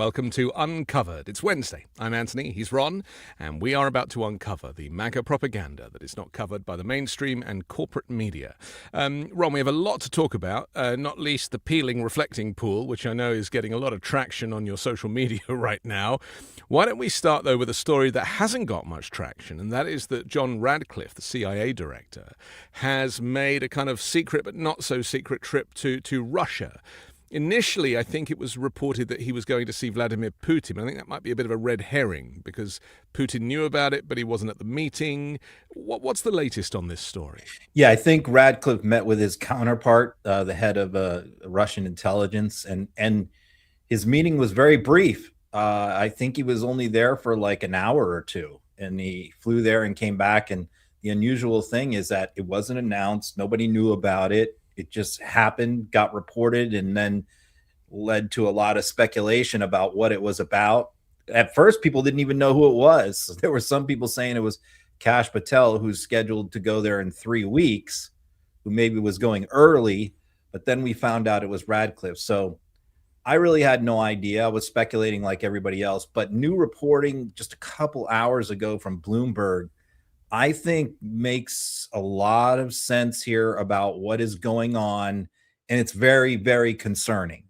Welcome to Uncovered. It's Wednesday. I'm Anthony, he's Ron, and we are about to uncover the MAGA propaganda that is not covered by the mainstream and corporate media. Ron, we have a lot to talk about, not least the peeling reflecting pool, which I know is getting a lot of traction on your social media right now. Why don't we start, though, with a story that hasn't got much traction, and that is that John Radcliffe, the CIA director, has made a kind of secret but not so secret trip to Russia. Initially, I think it was reported that he was going to see Vladimir Putin. I think that might be a bit of a red herring because Putin knew about it, but he wasn't at the meeting. What's the latest on this story? Yeah, I think Radcliffe met with his counterpart, the head of Russian intelligence, and his meeting was very brief. I think he was only there for like an hour or two, and he flew there and came back. And the unusual thing is that it wasn't announced. Nobody knew about it. It just happened, got reported, and then led to a lot of speculation about what it was about. At first, people didn't even know who it was. There were some people saying it was Kash Patel, who's scheduled to go there in 3 weeks, who maybe was going early, but then we found out it was Radcliffe. So I really had no idea. I was speculating like everybody else, but new reporting just a couple hours ago from Bloomberg, I think makes a lot of sense here about what is going on. And it's very, very concerning.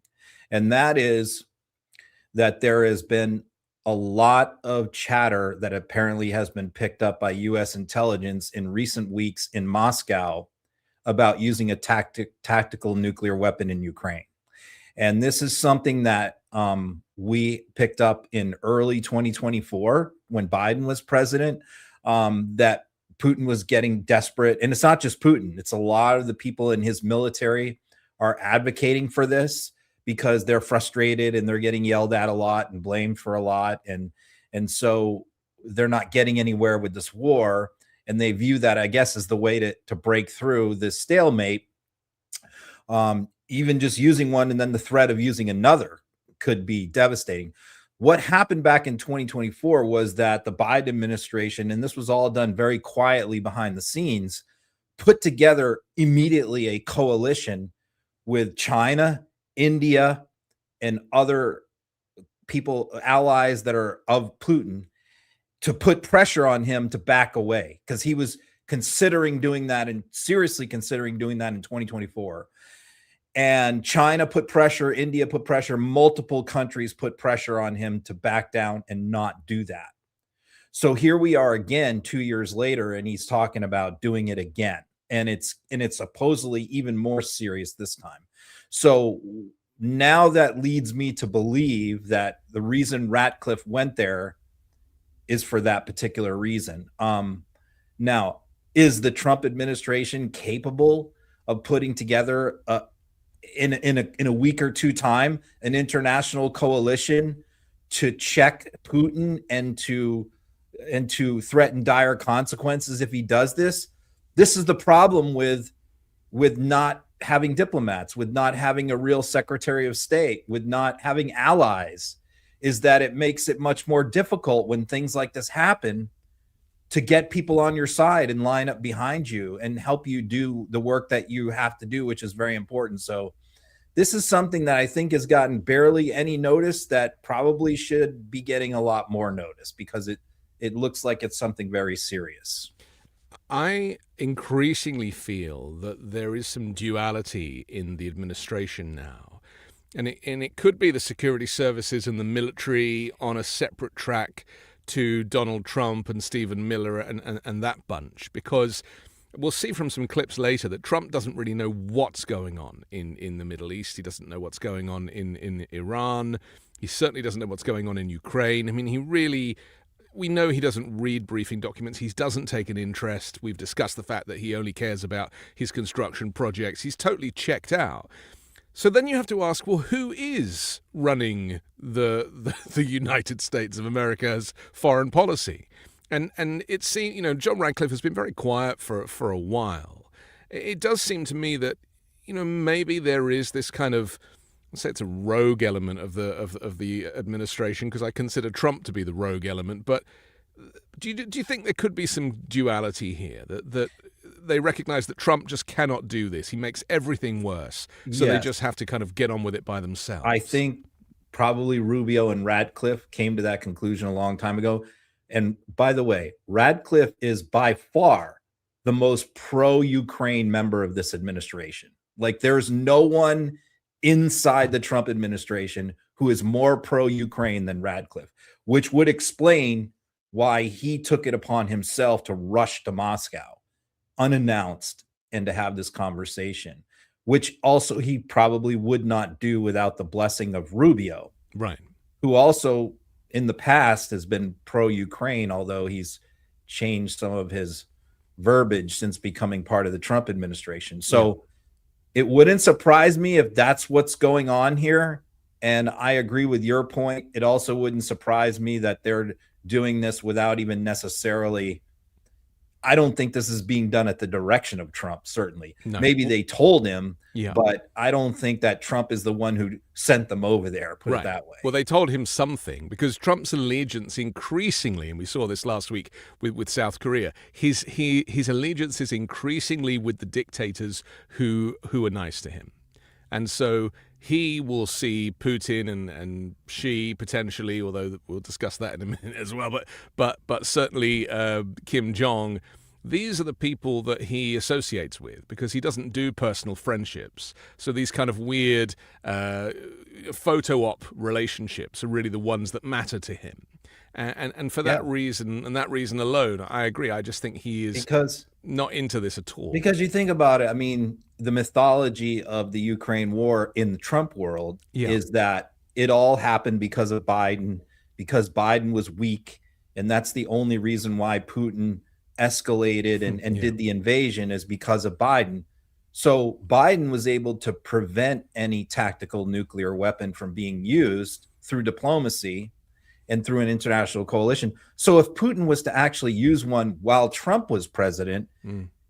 And that is that there has been a lot of chatter that apparently has been picked up by U.S. intelligence in recent weeks in Moscow about using a tactical nuclear weapon in Ukraine. And this is something that we picked up in early 2024 when Biden was president. That Putin was getting desperate. And it's not just Putin. It's a lot of the people in his military are advocating for this because they're frustrated and they're getting yelled at a lot and blamed for a lot. And so they're not getting anywhere with this war. And they view that, I guess, as the way to break through this stalemate. Even just using one and then the threat of using another could be devastating. What happened back in 2024 was that the Biden administration, and this was all done very quietly behind the scenes, put together immediately a coalition with China, India, and other people, allies that are of Putin, to put pressure on him to back away because he was considering doing that and seriously considering doing that in 2024. And China put pressure, India put pressure, multiple countries put pressure on him to back down and not do that. So here we are again 2 years later, and he's talking about doing it again. And it's supposedly even more serious this time. So now that leads me to believe that the reason Ratcliffe went there is for that particular reason. Now, is the Trump administration capable of putting together in a week or two time an international coalition to check Putin and to threaten dire consequences if he does this? This is the problem with not having diplomats, with not having a real Secretary of State, with not having allies, is that it makes it much more difficult when things like this happen to get people on your side and line up behind you and help you do the work that you have to do, which is very important. So this is something that I think has gotten barely any notice that probably should be getting a lot more notice because it looks like it's something very serious. I increasingly feel that there is some duality in the administration now. And it could be the security services and the military on a separate track to Donald Trump and Stephen Miller and that bunch, because we'll see from some clips later that Trump doesn't really know what's going on in the Middle East. He doesn't know what's going on in Iran. He certainly doesn't know what's going on in Ukraine. I mean, we know he doesn't read briefing documents. He doesn't take an interest. We've discussed the fact that he only cares about his construction projects. He's totally checked out. So then you have to ask, well, who is running the United States of America's foreign policy? And it seems, John Radcliffe has been very quiet for a while. It does seem to me that, maybe there is this kind of, let's say it's a rogue element of the administration, because I consider Trump to be the rogue element. But do you think there could be some duality here, that they recognize that Trump just cannot do this? He makes everything worse, so They just have to kind of get on with it by themselves. I think probably Rubio and Radcliffe came to that conclusion a long time ago. And by the way, Radcliffe is by far the most pro-Ukraine member of this administration. Like, there's no one inside the Trump administration who is more pro-Ukraine than Radcliffe, which would explain why he took it upon himself to rush to Moscow unannounced and to have this conversation, which also he probably would not do without the blessing of Rubio, right, who also in the past has been pro-Ukraine, although he's changed some of his verbiage since becoming part of the Trump administration. So it wouldn't surprise me if that's what's going on here. And I agree with your point. It also wouldn't surprise me that they're doing this without even necessarily, I don't think this is being done at the direction of Trump, certainly. No. Maybe they told him, yeah, but I don't think that Trump is the one who sent them over there, put it that way. Well, they told him something, because Trump's allegiance increasingly, and we saw this last week with South Korea, his allegiance is increasingly with the dictators who are nice to him. And so he will see Putin and Xi potentially, although we'll discuss that in a minute as well, but certainly Kim Jong. These are the people that he associates with, because he doesn't do personal friendships. So these kind of weird photo op relationships are really the ones that matter to him. And for that reason, and that reason alone, I agree. I just think he is not into this at all. Because you think about it, I mean, the mythology of the Ukraine war in the Trump world is that it all happened because of Biden, because Biden was weak. And that's the only reason why Putin escalated and did the invasion, is because of Biden. So Biden was able to prevent any tactical nuclear weapon from being used through diplomacy and through an international coalition. So if Putin was to actually use one while Trump was president,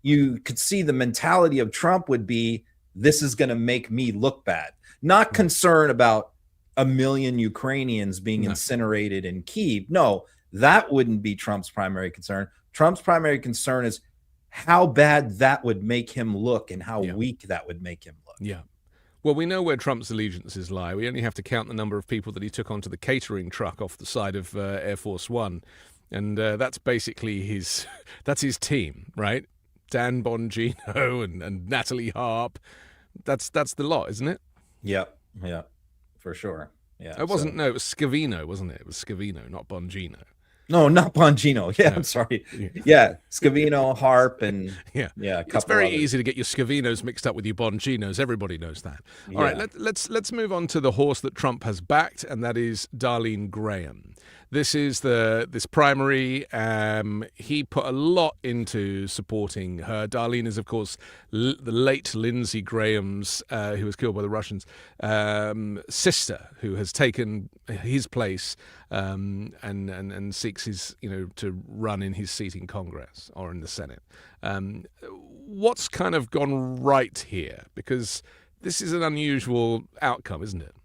you could see the mentality of Trump would be, this is going to make me look bad. Not concern about 1 million Ukrainians being incinerated in Kyiv. No, that wouldn't be Trump's primary concern. Trump's primary concern is how bad that would make him look and how weak that would make him look. Yeah. Well, we know where Trump's allegiances lie. We only have to count the number of people that he took onto the catering truck off the side of Air Force One. And that's basically his team, right? Dan Bongino and Natalie Harp. That's the lot, isn't it? Yeah, for sure. Yeah. It wasn't, no, it was Scavino, wasn't it? It was Scavino, not Bongino. No, not Bongino. Yeah, no. I'm sorry. Yeah, Scavino, Harp, and It's very easy to get your Scavinos mixed up with your Bonginos. Everybody knows that. All right, let's move on to the horse that Trump has backed, and that is Darlene Graham. This is this primary. He put a lot into supporting her. Darlene is, of course, the late Lindsey Graham's, who was killed by the Russians, sister, who has taken his place and seeks his, to run in his seat in Congress or in the Senate. What's kind of gone right here? Because this is an unusual outcome, isn't it?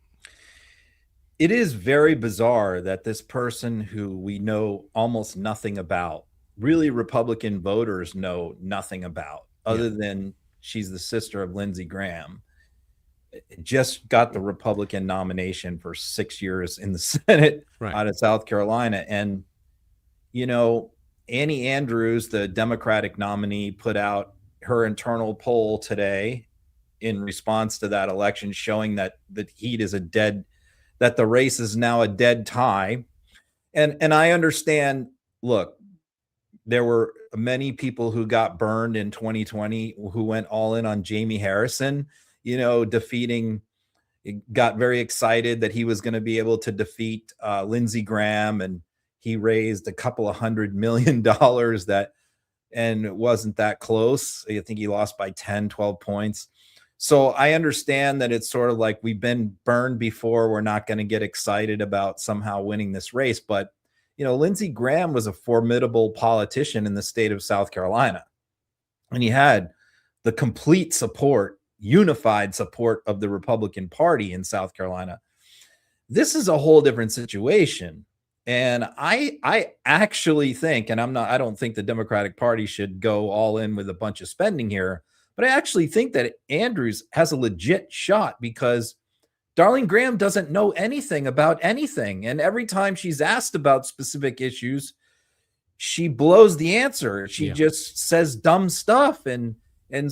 It is very bizarre that this person who we know almost nothing about, really Republican voters know nothing about, other than she's the sister of Lindsey Graham, just got the Republican nomination for 6 years in the Senate out of South Carolina. And, Annie Andrews, the Democratic nominee, put out her internal poll today in response to that election, showing that the heat is that the race is now a dead tie. And I understand, look, there were many people who got burned in 2020 who went all in on Jamie Harrison, got very excited that he was going to be able to defeat Lindsey Graham. And he raised a couple of $100 million and it wasn't that close. I think he lost by 10, 12 points. So I understand that it's sort of like, we've been burned before. We're not going to get excited about somehow winning this race. But, Lindsey Graham was a formidable politician in the state of South Carolina. And he had the complete support, unified support of the Republican Party in South Carolina. This is a whole different situation. And I actually think, and I don't think the Democratic Party should go all in with a bunch of spending here, but I actually think that Andrews has a legit shot, because Darlene Graham doesn't know anything about anything. And every time she's asked about specific issues, she blows the answer. She just says dumb stuff. And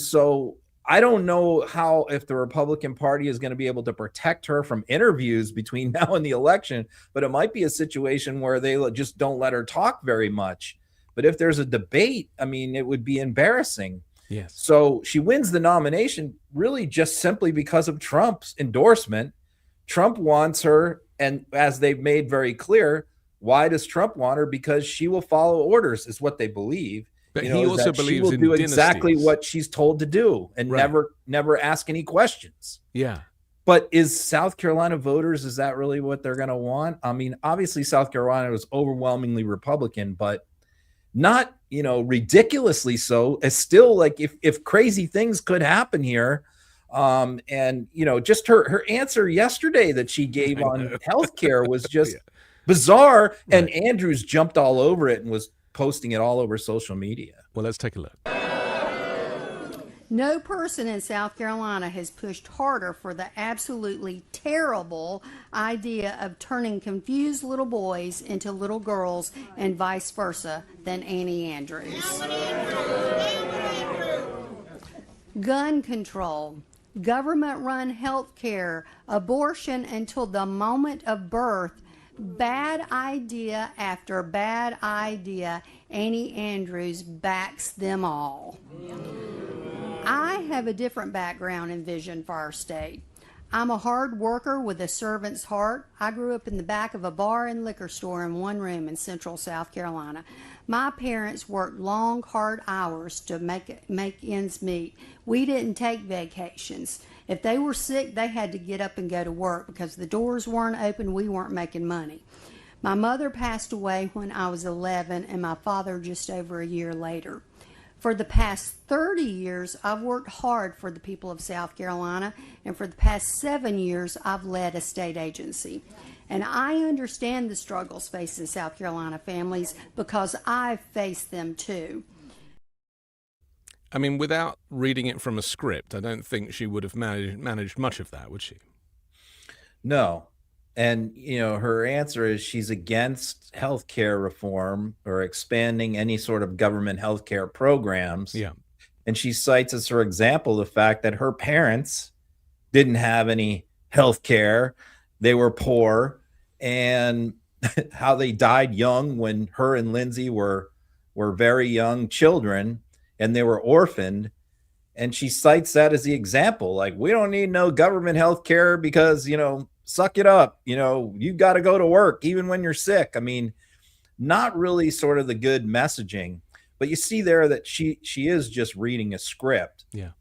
so I don't know how, if the Republican Party is going to be able to protect her from interviews between now and the election, but it might be a situation where they just don't let her talk very much. But if there's a debate, I mean, it would be embarrassing. Yes. So she wins the nomination really just simply because of Trump's endorsement. Trump wants her, and as they've made very clear, why does Trump want her? Because she will follow orders, is what they believe. But he also believes she will in do dynasties. exactly what she's told to do, and never ask any questions. Yeah. But is South Carolina voters, is that really what they're going to want? I mean, obviously South Carolina was overwhelmingly Republican, but not, ridiculously so. It's still like, if crazy things could happen here. And just her answer yesterday that she gave on healthcare was just bizarre. And Andrews jumped all over it and was posting it all over social media. Well, let's take a look. No person in South Carolina has pushed harder for the absolutely terrible idea of turning confused little boys into little girls and vice versa than Annie Andrews. Gun control, government-run health care, abortion until the moment of birth, bad idea after bad idea, Annie Andrews backs them all. I have a different background and vision for our state. I'm a hard worker with a servant's heart. I grew up in the back of a bar and liquor store in one room in central South Carolina. My parents worked long, hard hours to make ends meet. We didn't take vacations. If they were sick, they had to get up and go to work because the doors weren't open, we weren't making money. My mother passed away when I was 11 and my father just over a year later. For the past 30 years, I've worked hard for the people of South Carolina, and for the past 7 years, I've led a state agency. And I understand the struggles facing South Carolina families because I've faced them too. I mean, without reading it from a script, I don't think she would have managed much of that, would she? No. And, her answer is she's against healthcare reform or expanding any sort of government healthcare programs. Yeah. And she cites as her example the fact that her parents didn't have any healthcare. They were poor, and how they died young when her and Lindsay were very young children and they were orphaned. And she cites that as the example. Like, we don't need no government healthcare because, suck it up. You've got to go to work even when you're sick. I mean, not really sort of the good messaging, but you see there that she is just reading a script. Yeah.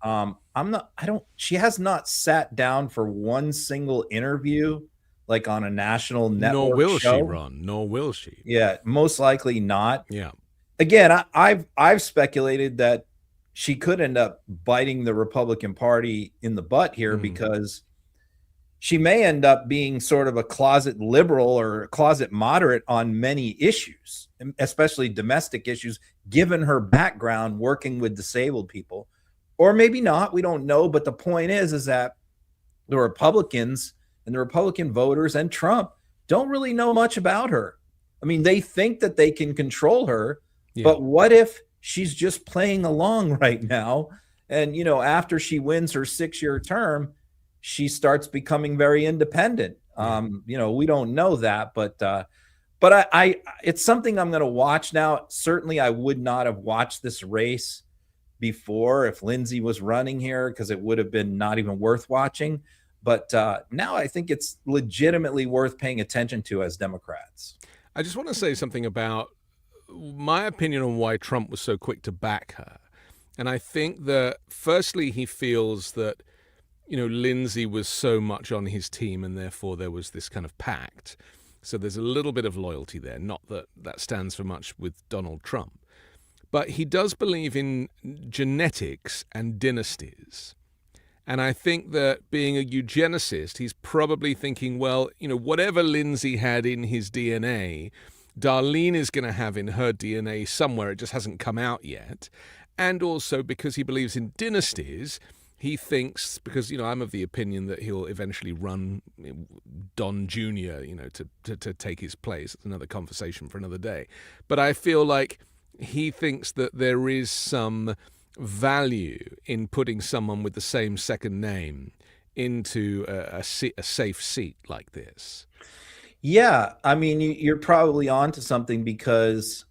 She has not sat down for one single interview, like on a national network Nor will show. she, Ron. Nor will she. Yeah, most likely not. Yeah. Again, I've speculated that she could end up biting the Republican Party in the butt here because she may end up being sort of a closet liberal or a closet moderate on many issues, especially domestic issues, given her background working with disabled people. Or maybe not, we don't know. But the point is that the Republicans and the Republican voters and Trump don't really know much about her. I mean, they think that they can control her, but what if she's just playing along right now? And, after she wins her 6-year term, she starts becoming very independent. We don't know that, but I it's something I'm going to watch now. Certainly I would not have watched this race before if Lindsay was running here, because it would have been not even worth watching. But now I think it's legitimately worth paying attention to as Democrats. I just want to say something about my opinion on why Trump was so quick to back her. And I think that firstly, he feels that Lindsay was so much on his team and therefore there was this kind of pact. So there's a little bit of loyalty there. Not that that stands for much with Donald Trump. But he does believe in genetics and dynasties. And I think that being a eugenicist, he's probably thinking, well, whatever Lindsay had in his DNA, Darlene is going to have in her DNA somewhere. It just hasn't come out yet. And also because he believes in dynasties, he thinks, because, I'm of the opinion that he'll eventually run Don Jr., to take his place. It's another conversation for another day. But I feel like he thinks that there is some value in putting someone with the same second name into a safe seat like this. Yeah, I mean, you're probably onto something because,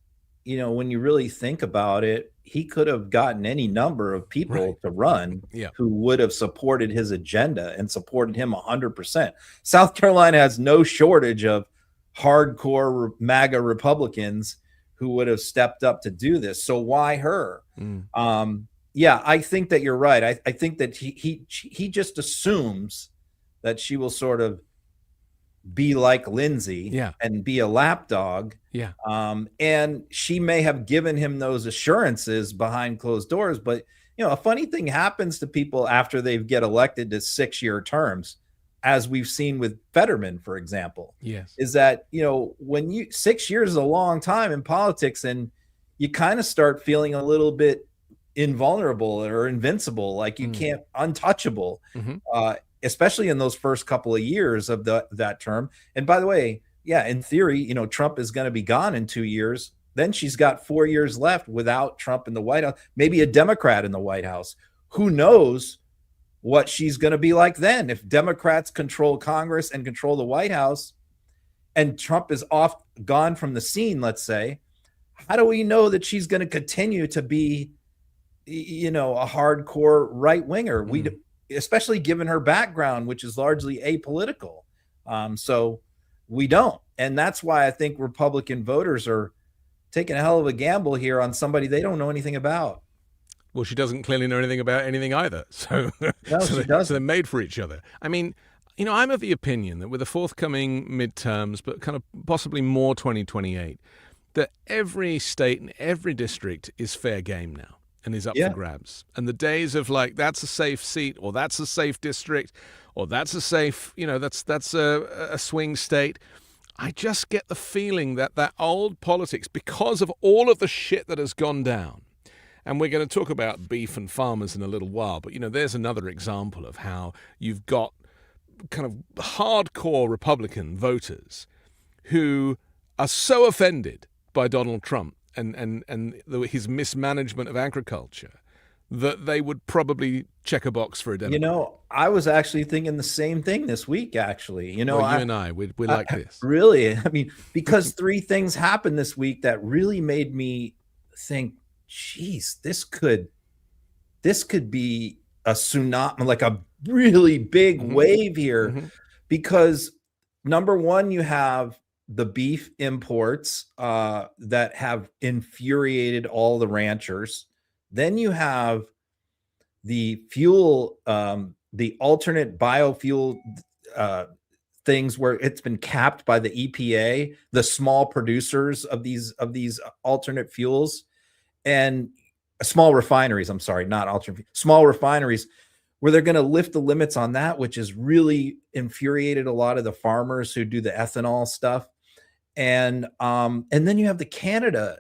when you really think about it, he could have gotten any number of people to run who would have supported his agenda and supported him 100%. South Carolina has no shortage of hardcore MAGA Republicans who would have stepped up to do this. So why her? Yeah, I think that you're right. I think that he just assumes that she will sort of be like Lindsay and be a lapdog. And she may have given him those assurances behind closed doors. But, a funny thing happens to people after they get elected to 6-year terms, as we've seen with Fetterman, for example. Is that, when 6 years is a long time in politics, and you kind of start feeling a little bit invulnerable or invincible, like you can't, untouchable. Especially in those first couple of years of that term. And by the way, in theory, Trump is going to be gone in 2 years. Then she's got 4 years left without Trump in the White House, maybe a Democrat in the White House. Who knows what she's going to be like then? If Democrats control Congress and control the White House and Trump is gone from the scene, let's say, how do we know that she's going to continue to be, a hardcore right winger? Especially given her background, which is largely apolitical. So we don't. And that's why I think Republican voters are taking a hell of a gamble here on somebody they don't know anything about. Well, she doesn't clearly know anything about anything either. So, she doesn't. So they're made for each other. I mean, I'm of the opinion that with the forthcoming midterms, but kind of possibly more 2028, that every state and every district is fair game now and is up for grabs. And the days of like, that's a safe seat, or that's a safe district, or that's a safe, that's a swing state. I just get the feeling that old politics, because of all of the shit that has gone down, and we're going to talk about beef and farmers in a little while, but, there's another example of how you've got kind of hardcore Republican voters who are so offended by Donald Trump and his mismanagement of agriculture that they would probably check a box for a Democrat. I was actually thinking the same thing this week, actually. Well, you and I, we like this. Really? I mean, because 3 things happened this week that really made me think, geez, this could be a tsunami, like a really big wave here. Because number one, you have the beef imports that have infuriated all the ranchers. Then you have the fuel, the alternate biofuel things where it's been capped by the EPA, the small producers of these alternate fuels, and small refineries. I'm sorry, not alternate, small refineries, where they're going to lift the limits on that, which has really infuriated a lot of the farmers who do the ethanol stuff. And then you have the Canada,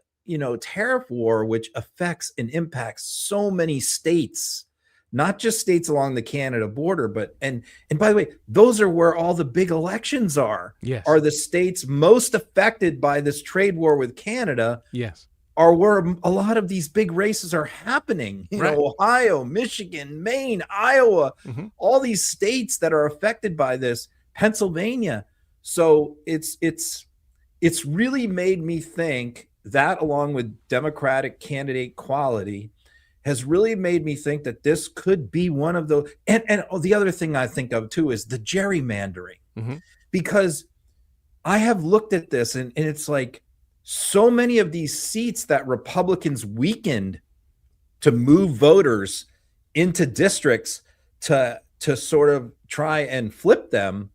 tariff war, which affects and impacts so many states, not just states along the Canada border, but and by the way, those are where all the big elections are. Yes. Are the states most affected by this trade war with Canada? Yes. Are where a lot of these big races are happening. Right. Ohio, Michigan, Maine, Iowa, all these states that are affected by this, Pennsylvania. So it's really made me think that, along with Democratic candidate quality, has really made me think that this could be one of those. And the other thing I think of too is the gerrymandering, because I have looked at this and it's like so many of these seats that Republicans weakened to move voters into districts to sort of try and flip them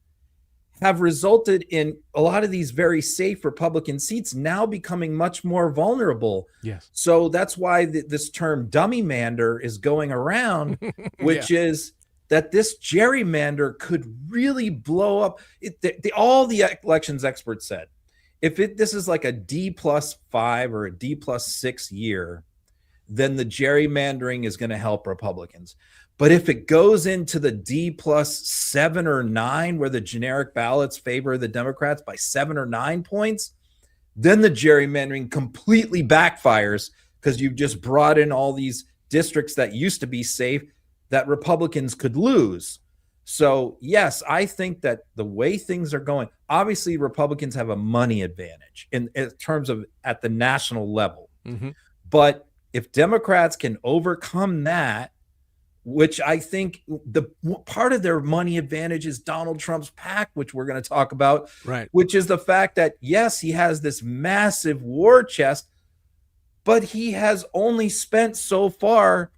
have resulted in a lot of these very safe Republican seats now becoming much more vulnerable. Yes. So that's why this term dummy-mander is going around, which is that this gerrymander could really blow up. All the elections experts said, if this is like a D+5 or a D+6 year, then the gerrymandering is going to help Republicans. But if it goes into the D+7 or 9, where the generic ballots favor the Democrats by 7 or 9 points, then the gerrymandering completely backfires, because you've just brought in all these districts that used to be safe that Republicans could lose. So, yes, I think that the way things are going, obviously Republicans have a money advantage in terms of at the national level. Mm-hmm. But if Democrats can overcome that, which I think the part of their money advantage is Donald Trump's PAC, which we're going to talk about, Right. which is the fact that, yes, he has this massive war chest, but he has only spent so far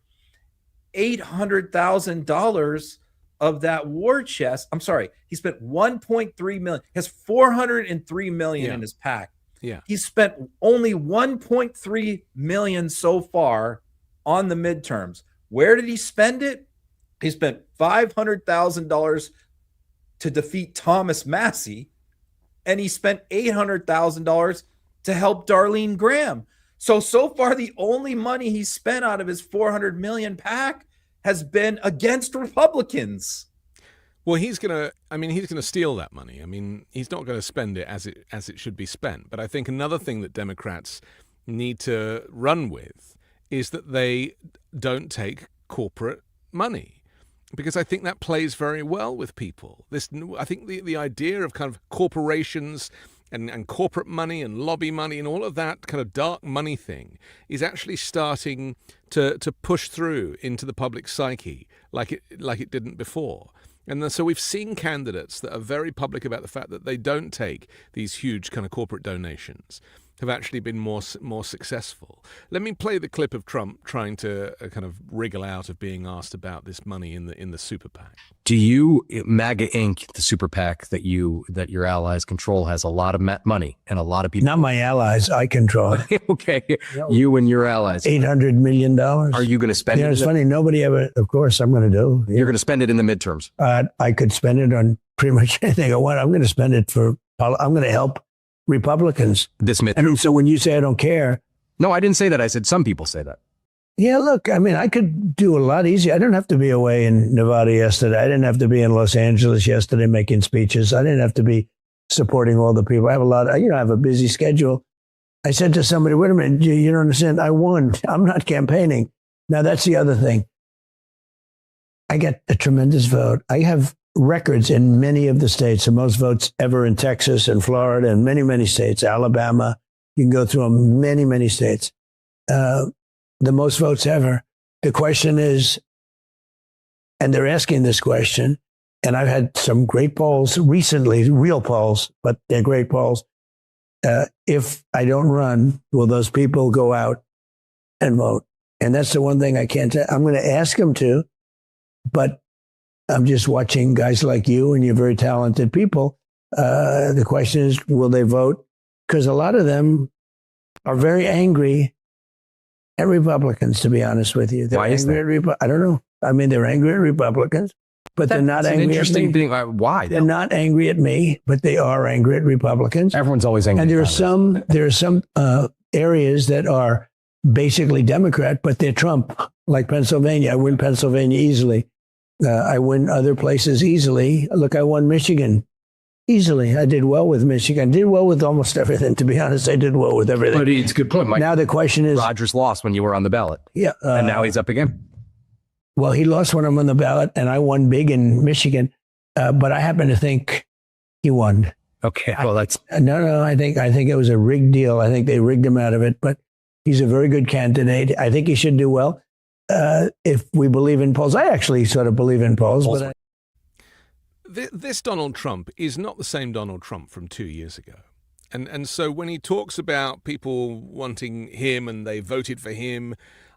$800,000 of that war chest. I'm sorry, he spent 1.3 million. He has 403 million in his PAC. Yeah. He spent only 1.3 million so far on the midterms. Where did he spend it? He spent $500,000 to defeat Thomas Massey, and he spent $800,000 to help Darlene Graham. So far, the only money he spent out of his 400 million PAC has been against Republicans. Well, he's going to steal that money. I mean, he's not going to spend it as it should be spent. But I think another thing that Democrats need to run with is that they don't take corporate money, because I think that plays very well with people. I think the idea of kind of corporations and corporate money and lobby money and all of that kind of dark money thing is actually starting to push through into the public psyche like it didn't before. And so we've seen candidates that are very public about the fact that they don't take these huge kind of corporate donations have actually been more successful. Let me play the clip of Trump trying to kind of wriggle out of being asked about this money in the super PAC. Do you, MAGA Inc., the super PAC that your allies control, has a lot of money and a lot of people? Not my allies. I control it. Okay. You and your allies. $800 million. Are you going to spend it? It's funny. Nobody ever, of course, I'm going to do. You're going to spend it in the midterms. I could spend it on pretty much anything I want. I'm going to spend it I'm going to help Republicans. And so when you say I don't care. No, I didn't say that. I said some people say that. Yeah, look, I mean, I could do a lot easier. I didn't have to be away in Nevada yesterday. I didn't have to be in Los Angeles yesterday making speeches. I didn't have to be supporting all the people. I have I have a busy schedule. I said to somebody, wait a minute, you don't understand. I won. I'm not campaigning. Now, that's the other thing. I get a tremendous vote. I have records in many of the states, the most votes ever in Texas and Florida and many, many states, Alabama. You can go through them, many, many states. The most votes ever. The question is, and they're asking this question, and I've had some great polls recently, real polls, but they're great polls. If I don't run, will those people go out and vote? And that's the one thing I can't say. I'm going to ask them to, but I'm just watching guys like you, and you're very talented people. The question is, will they vote? Because a lot of them are very angry at Republicans, to be honest with you. Why is that? I don't know. I mean, they're angry at Republicans, but they're not angry at me. Thing. Why? They're not angry at me, but they are angry at Republicans. Everyone's always angry. And there are some areas that are basically Democrat, but they're Trump, like Pennsylvania. I win Pennsylvania easily. I win other places easily. Look, I won Michigan easily. I did well with Michigan. I did well with almost everything. To be honest, I did well with everything. But it's a good point, Mike. Now the question is, Rogers lost when you were on the ballot. Yeah. And now he's up again. Well, he lost when I'm on the ballot, and I won big in Michigan. But I happen to think he won. Okay. Well, that's no. I think it was a rigged deal. I think they rigged him out of it. But he's a very good candidate. I think he should do well. If we believe in polls, I actually sort of believe in polls. But this Donald Trump is not the same Donald Trump from 2 years ago. And so when he talks about people wanting him and they voted for him,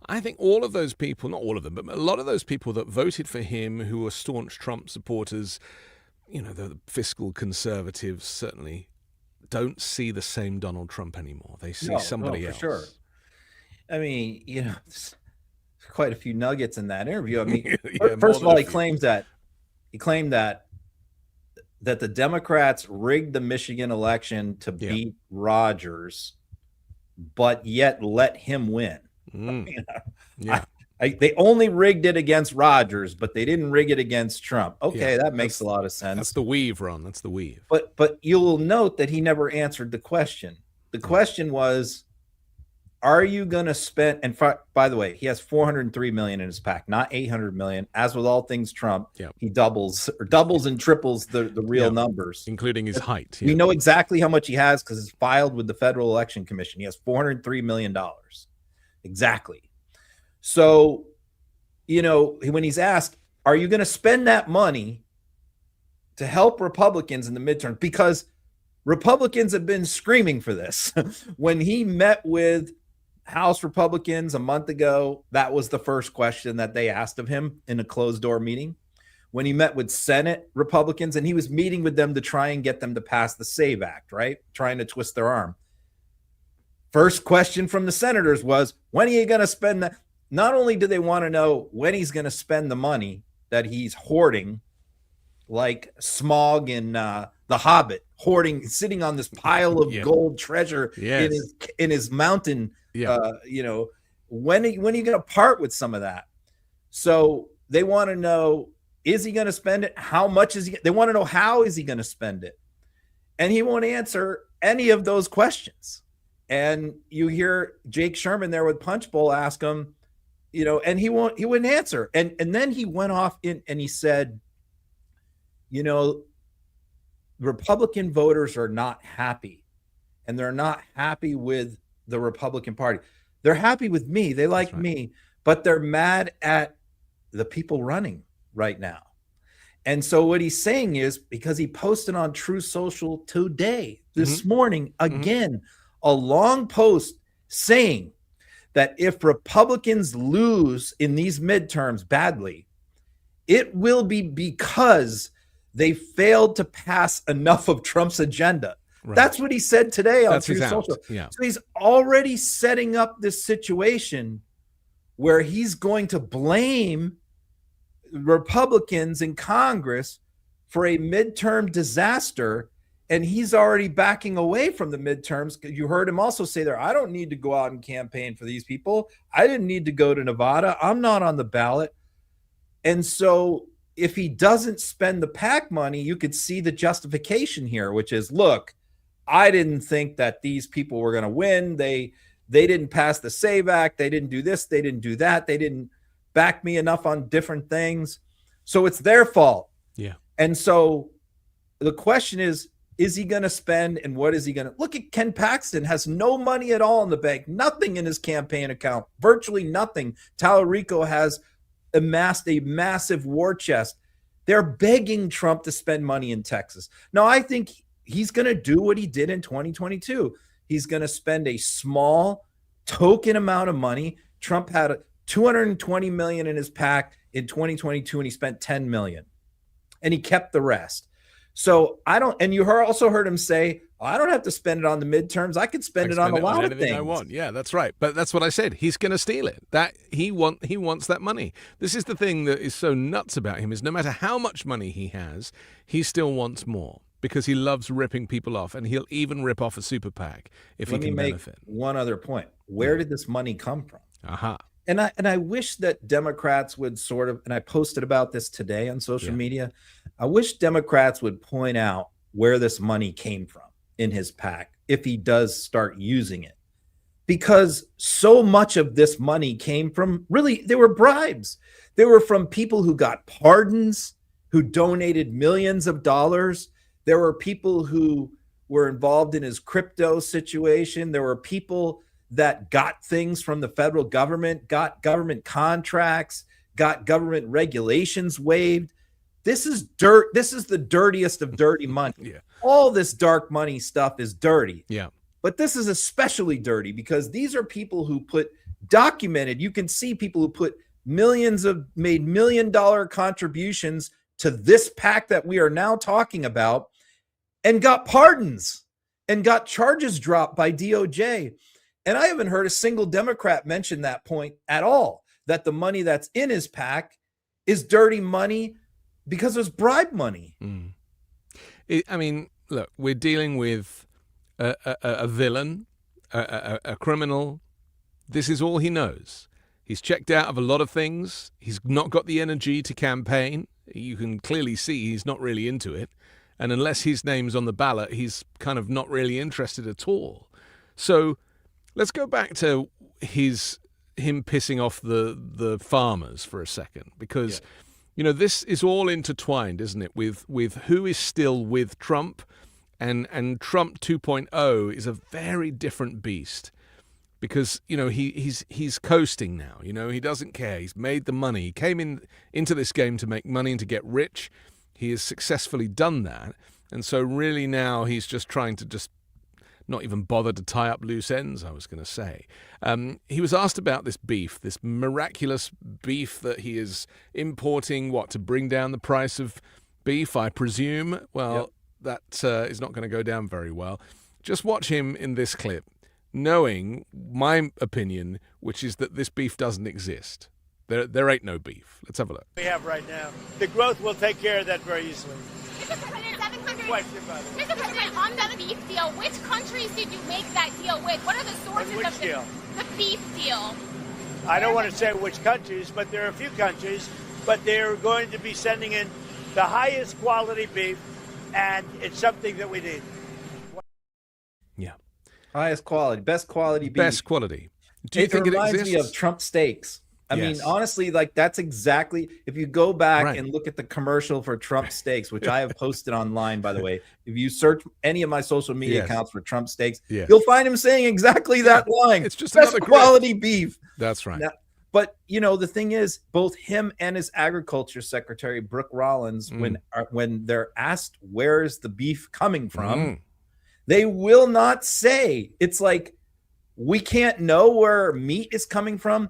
I think all of those people, not all of them, but a lot of those people that voted for him who were staunch Trump supporters, the fiscal conservatives certainly don't see the same Donald Trump anymore. They see somebody else. For sure. I mean, there's quite a few nuggets in that interview. I mean, first of all, he claimed that the Democrats rigged the Michigan election to beat Rogers, but yet let him win. Mm. They only rigged it against Rogers, but they didn't rig it against Trump. Okay, that makes a lot of sense. That's the weave, Ron. That's the weave. But you'll note that he never answered the question. The question was, are you going to spend, and by the way, he has 403 million in his PAC, not 800 million. As with all things Trump, he doubles and triples the real numbers, including his height. We know exactly how much he has because it's filed with the Federal Election Commission. He has $403 million. Exactly. So, when he's asked, are you going to spend that money to help Republicans in the midterm? Because Republicans have been screaming for this. When he met with House Republicans a month ago, that was the first question that they asked of him in a closed-door meeting. When he met with Senate Republicans, and he was meeting with them to try and get them to pass the SAVE Act, right? Trying to twist their arm. First question from the senators was, when are you going to spend that? Not only do they want to know when he's going to spend the money that he's hoarding, like Smaug in The Hobbit, sitting on this pile of gold treasure in his mountain. When are you going to part with some of that? So they want to know, is he going to spend it? How much is he? They want to know, how is he going to spend it? And he won't answer any of those questions. And you hear Jake Sherman there with Punchbowl ask him, and he wouldn't answer. And then he went off and he said, Republican voters are not happy, and they're not happy with the Republican Party. They're happy with me. They like me, but they're mad at the people running right now. And so what he's saying is, because he posted on True Social today, this morning, again, a long post saying that if Republicans lose in these midterms badly, it will be because they failed to pass enough of Trump's agenda. Right. That's what he said today on True Social. Yeah. So he's already setting up this situation where he's going to blame Republicans in Congress for a midterm disaster. And he's already backing away from the midterms. You heard him also say there, I don't need to go out and campaign for these people. I didn't need to go to Nevada. I'm not on the ballot. And so if he doesn't spend the PAC money, you could see the justification here, which is, look, I didn't think that these people were going to win. They didn't pass the SAVE Act. They didn't do this. They didn't do that. They didn't back me enough on different things. So it's their fault. Yeah. And so the question is he going to spend, and what is he going to look at? Ken Paxton has no money at all in the bank, nothing in his campaign account, virtually nothing. Tallarico has amassed a massive war chest. They're begging Trump to spend money in Texas. Now, I think he's going to do what he did in 2022. He's going to spend a small token amount of money. Trump had $220 million in his PAC in 2022, and he spent $10 million, and he kept the rest. So and you also heard him say, I don't have to spend it on the midterms. I could spend it on a lot of things. I want. Yeah, that's right. But that's what I said. He's going to steal it. That he wants that money. This is the thing that is so nuts about him, is no matter how much money he has, he still wants more, because he loves ripping people off, and he'll even rip off a super PAC if he can benefit. One other point. Where did this money come from? Aha. And I wish that Democrats would sort of, and I posted about this today on social media, I wish Democrats would point out where this money came from in his PAC if he does start using it. Because so much of this money came from, really, they were bribes. They were from people who got pardons, who donated millions of dollars. There were people who were involved in his crypto situation. There were people that got things from the federal government, got government contracts, got government regulations waived. This is dirt. This is the dirtiest of dirty money. Yeah. All this dark money stuff is dirty. Yeah. But this is especially dirty because these are people who documented, you can see people who made $1 million contributions to this PAC that we are now talking about, and got pardons and got charges dropped by DOJ. And I haven't heard a single Democrat mention that point at all, that the money that's in his PAC is dirty money because it's bribe money. I mean, look, we're dealing with a villain, a criminal. This is all he knows. He's checked out of a lot of things. He's not got the energy to campaign. You can clearly see he's not really into it. And unless his name's on the ballot, he's kind of not really interested at all. So let's go back to him pissing off the farmers for a second, because this is all intertwined, isn't it, with who is still with Trump, and Trump 2.0 is a very different beast, because he's coasting now. He doesn't care. He's made the money. He came into this game to make money and to get rich. He has successfully done that, and so really now he's just trying to just not even bother to tie up loose ends, I was going to say. He was asked about this beef, this miraculous beef that he is importing, to bring down the price of beef, I presume. Well, that is not going to go down very well. Just watch him in this clip, knowing my opinion, which is that this beef doesn't exist. There ain't no beef. Let's have a look. We have right now. The growth will take care of that very easily. Mr. President, 700. Question about it. Mr. President, on the beef deal, which countries did you make that deal with? What are the sources which of deal? The beef deal? I don't want to say which countries, but there are a few countries, but they're going to be sending in the highest quality beef, and it's something that we need. Yeah. Highest quality, best quality beef. Best quality. Do you think it reminds exists? me of Trump steaks. I mean, honestly, that's exactly, if you go back and look at the commercial for Trump steaks, which I have posted online, by the way, if you search any of my social media accounts for Trump steaks, you'll find him saying exactly that line. It's just best quality beef. That's right. Now, but the thing is, both him and his agriculture secretary, Brooke Rollins, when they're asked where's the beef coming from, they will not say. It's like, we can't know where meat is coming from.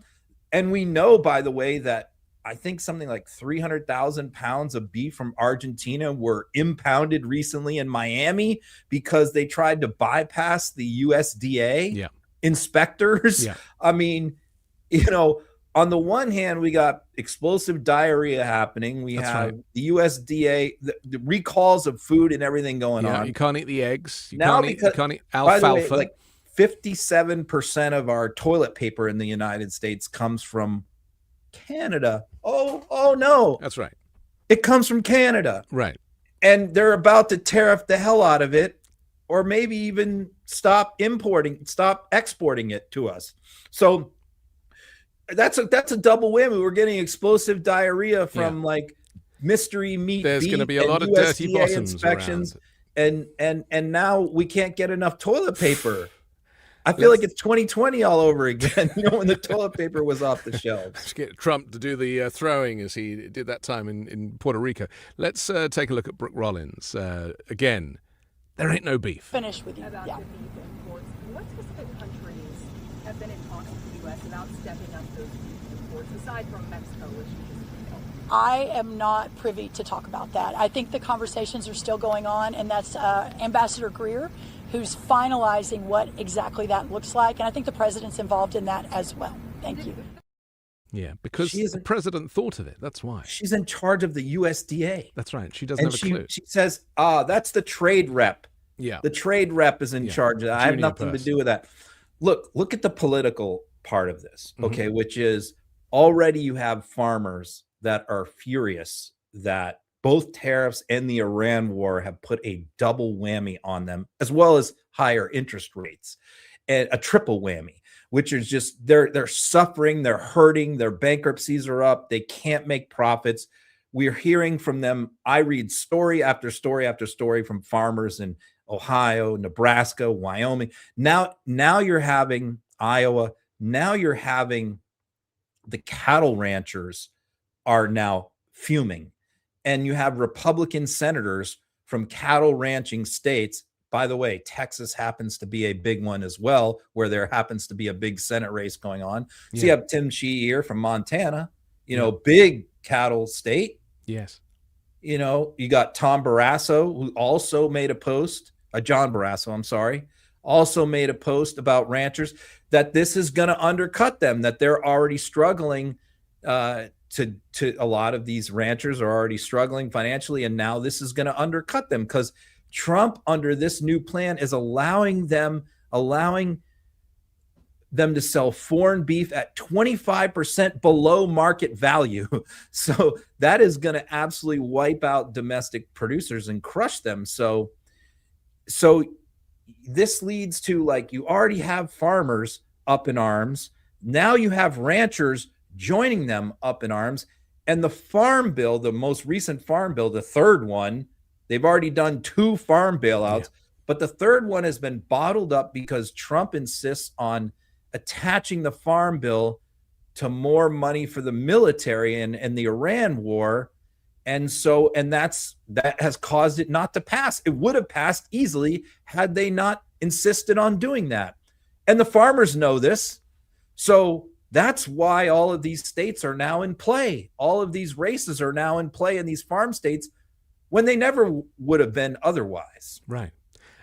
And we know, by the way, that I think something like 300,000 pounds of beef from Argentina were impounded recently in Miami because they tried to bypass the USDA inspectors. Yeah. I mean, on the one hand, we got explosive diarrhea happening. We have the USDA, the recalls of food and everything going on. You can't eat the eggs. You Now can't eat alfalfa. By the way, 57% of our toilet paper in the United States comes from Canada. Oh no. That's right. It comes from Canada. Right. And they're about to tariff the hell out of it, or maybe even stop exporting it to us. So that's a double whammy. We're getting explosive diarrhea from mystery meat. There's going to be a lot of USDA dirty bottoms inspections, around. and now we can't get enough toilet paper. I feel like it's 2020 all over again, when the toilet paper was off the shelves. Let's get Trump to do the throwing as he did that time in Puerto Rico. Let's take a look at Brooke Rollins. Again, there ain't no beef. Finish with you. About the beef imports. What specific countries have been in talks with the U.S. about stepping up those beef imports, aside from Mexico, which you just I am not privy to talk about that. I think the conversations are still going on, and that's Ambassador Greer, who's finalizing what exactly that looks like. And I think the president's involved in that as well. Thank you. Yeah, because the president thought of it. That's why. She's in charge of the USDA. That's right. She doesn't have a clue. She says, that's the trade rep. Yeah. The trade rep is in charge of that. I have nothing to do with that. Look at the political part of this, okay, which is already you have farmers that are furious that both tariffs and the Iran war have put a double whammy on them, as well as higher interest rates, and a triple whammy, which is just they're suffering, they're hurting, their bankruptcies are up, they can't make profits. We're hearing from them. I read story after story after story from farmers in Ohio, Nebraska, Wyoming. Now you're having Iowa. Now you're having the cattle ranchers are now fuming. And you have Republican senators from cattle ranching states. By the way, Texas happens to be a big one as well, where there happens to be a big Senate race going on. So you have Tim Sheehy from Montana, big cattle state. Yes. You got Tom Barrasso, who also made a post, John Barrasso, I'm sorry, also made a post about ranchers, that this is going to undercut them, that they're already struggling to a lot of these ranchers are already struggling financially, and now this is going to undercut them because Trump, under this new plan, is allowing them to sell foreign beef at 25% below market value. So that is going to absolutely wipe out domestic producers and crush them. So this leads to, like, you already have farmers up in arms. Now you have ranchers joining them up in arms. And the farm bill, the most recent farm bill, the third one, they've already done 2 farm bailouts, but the third one has been bottled up because Trump insists on attaching the farm bill to more money for the military and the Iran war. And that has caused it not to pass. It would have passed easily had they not insisted on doing that. And the farmers know this. So that's why all of these states are now in play. All of these races are now in play in these farm states when they never would have been otherwise. Right.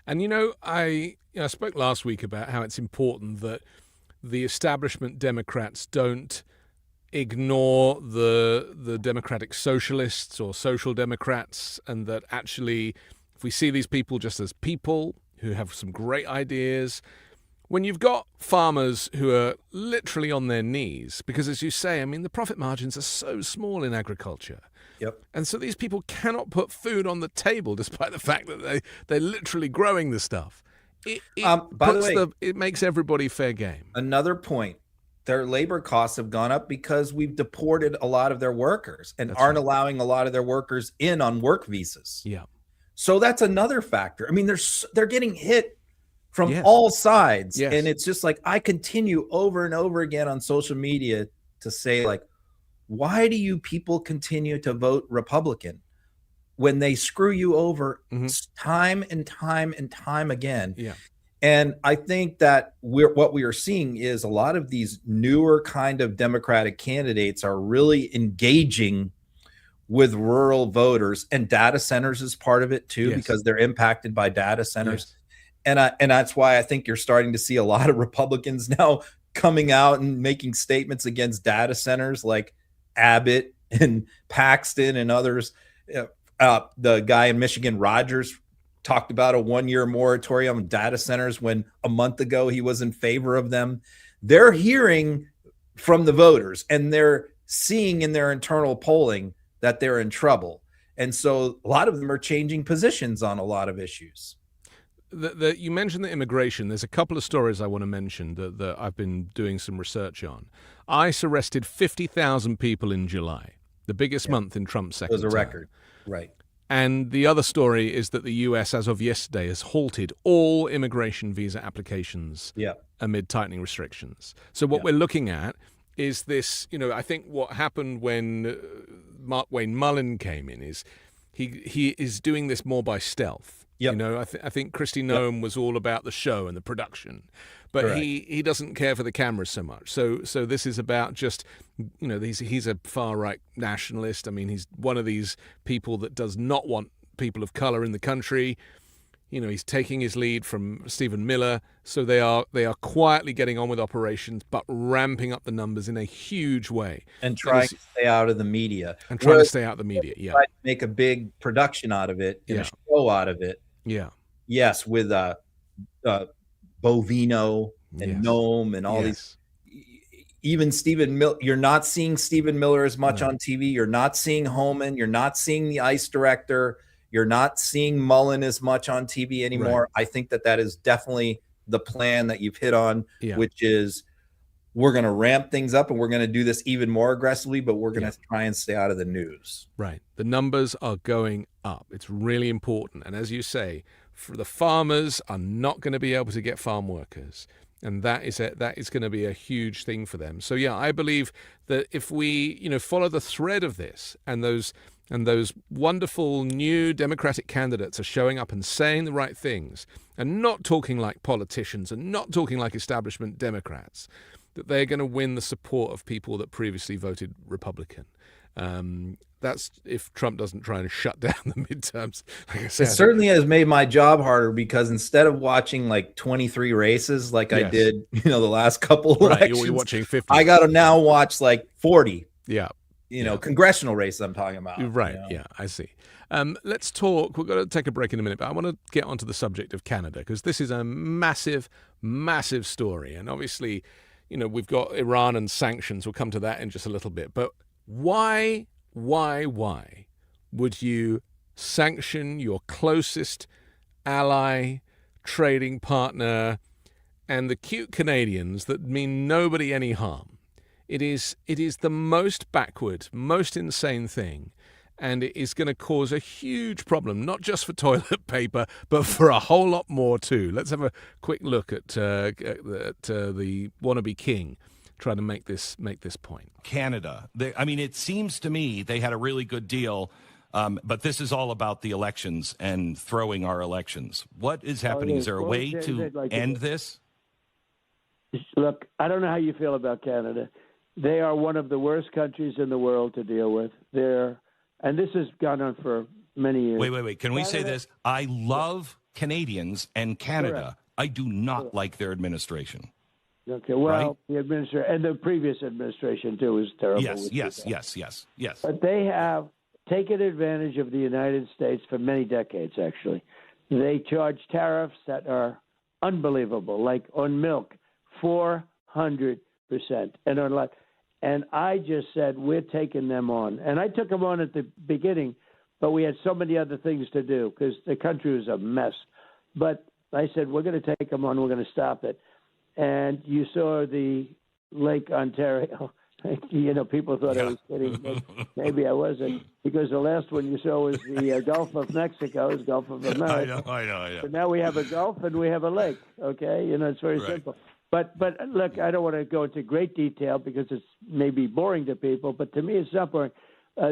And, I spoke last week about how it's important that the establishment Democrats don't ignore the democratic socialists or social democrats, and that actually, if we see these people just as people who have some great ideas, when you've got farmers who are literally on their knees, because as you say, I mean, the profit margins are so small in agriculture. Yep. And so these people cannot put food on the table despite the fact that they're literally growing the stuff. By the way, it makes everybody fair game. Another point, their labor costs have gone up because we've deported a lot of their workers and aren't allowing a lot of their workers in on work visas. Yeah. So that's another factor. I mean, they're getting hit from all sides. Yes. And it's just like, I continue over and over again on social media to say, like, why do you people continue to vote Republican when they screw you over time and time and time again? Yeah. And I think that what we are seeing is a lot of these newer kind of Democratic candidates are really engaging with rural voters, and data centers is part of it too, because they're impacted by data centers. Yes. And that's why I think you're starting to see a lot of Republicans now coming out and making statements against data centers, like Abbott and Paxton and others. The guy in Michigan, Rogers, talked about a 1-year moratorium on data centers when a month ago he was in favor of them. They're hearing from the voters, and they're seeing in their internal polling that they're in trouble. And so a lot of them are changing positions on a lot of issues. You mentioned the immigration. There's a couple of stories I want to mention that I've been doing some research on. ICE arrested 50,000 people in July, the biggest month in Trump's second term. It was a record. Right. And the other story is that the U.S., as of yesterday, has halted all immigration visa applications amid tightening restrictions. So what we're looking at is this, I think what happened when Wayne Mullen came in is he is doing this more by stealth. Yep. I think Kristi Noem was all about the show and the production, but he doesn't care for the cameras so much. So this is about just, he's a far right nationalist. I mean, he's one of these people that does not want people of color in the country. He's taking his lead from Stephen Miller. So they are quietly getting on with operations, but ramping up the numbers in a huge way. And trying to stay out of the media. And trying to stay out of the media, try to make a big production out of it, and a show out of it. Yeah. Yes, with Bovino and Noam and all these. Even Stephen Miller, you're not seeing Stephen Miller as much on TV. You're not seeing Homan. You're not seeing the ICE director. You're not seeing Mullen as much on TV anymore. Right. I think that is definitely the plan that you've hit on, which is we're going to ramp things up and we're going to do this even more aggressively, but we're going to try and stay out of the news. Right. The numbers are going up. It's really important. And as you say, for the farmers are not going to be able to get farm workers. And that is going to be a huge thing for them. So, I believe that if we, follow the thread of this, and those wonderful new Democratic candidates are showing up and saying the right things and not talking like politicians and not talking like establishment Democrats, that they're going to win the support of people that previously voted Republican. That's if Trump doesn't try and shut down the midterms. Like I said, it certainly has made my job harder, because instead of watching like 23 races like I did, the last couple elections, you're watching 50. I got to now watch like 40. Yeah. congressional race I'm talking about. Right. Yeah, I see. Let's talk. We're going to take a break in a minute, but I want to get onto the subject of Canada, because this is a massive, massive story. And obviously, we've got Iran and sanctions. We'll come to that in just a little bit. But why would you sanction your closest ally, trading partner, and the cute Canadians that mean nobody any harm? It is the most backward, most insane thing, and it is going to cause a huge problem, not just for toilet paper, but for a whole lot more too. Let's have a quick look at the wannabe king trying to make this point. Canada. It seems to me they had a really good deal, but this is all about the elections and throwing our elections. What is happening? Is there a way to end this? Look, I don't know how you feel about Canada. They are one of the worst countries in the world to deal with. And this has gone on for many years. Wait. Can we say this? I love Canadians and Canada. Correct. I do not like their administration. Okay, well, right? The administration and the previous administration too is terrible. Yes. But they have taken advantage of the United States for many decades, actually. They charge tariffs that are unbelievable, like on milk, 400%, and on like. And I just said, we're taking them on. And I took them on at the beginning, but we had so many other things to do because the country was a mess. But I said, we're going to take them on. We're going to stop it. And you saw the Lake Ontario. People thought I was kidding. But maybe I wasn't, because the last one you saw was the Gulf of Mexico, the Gulf of America. I know. So now we have a Gulf and we have a lake, okay? It's very simple. But look, I don't want to go into great detail because it's maybe boring to people, but to me it's not boring.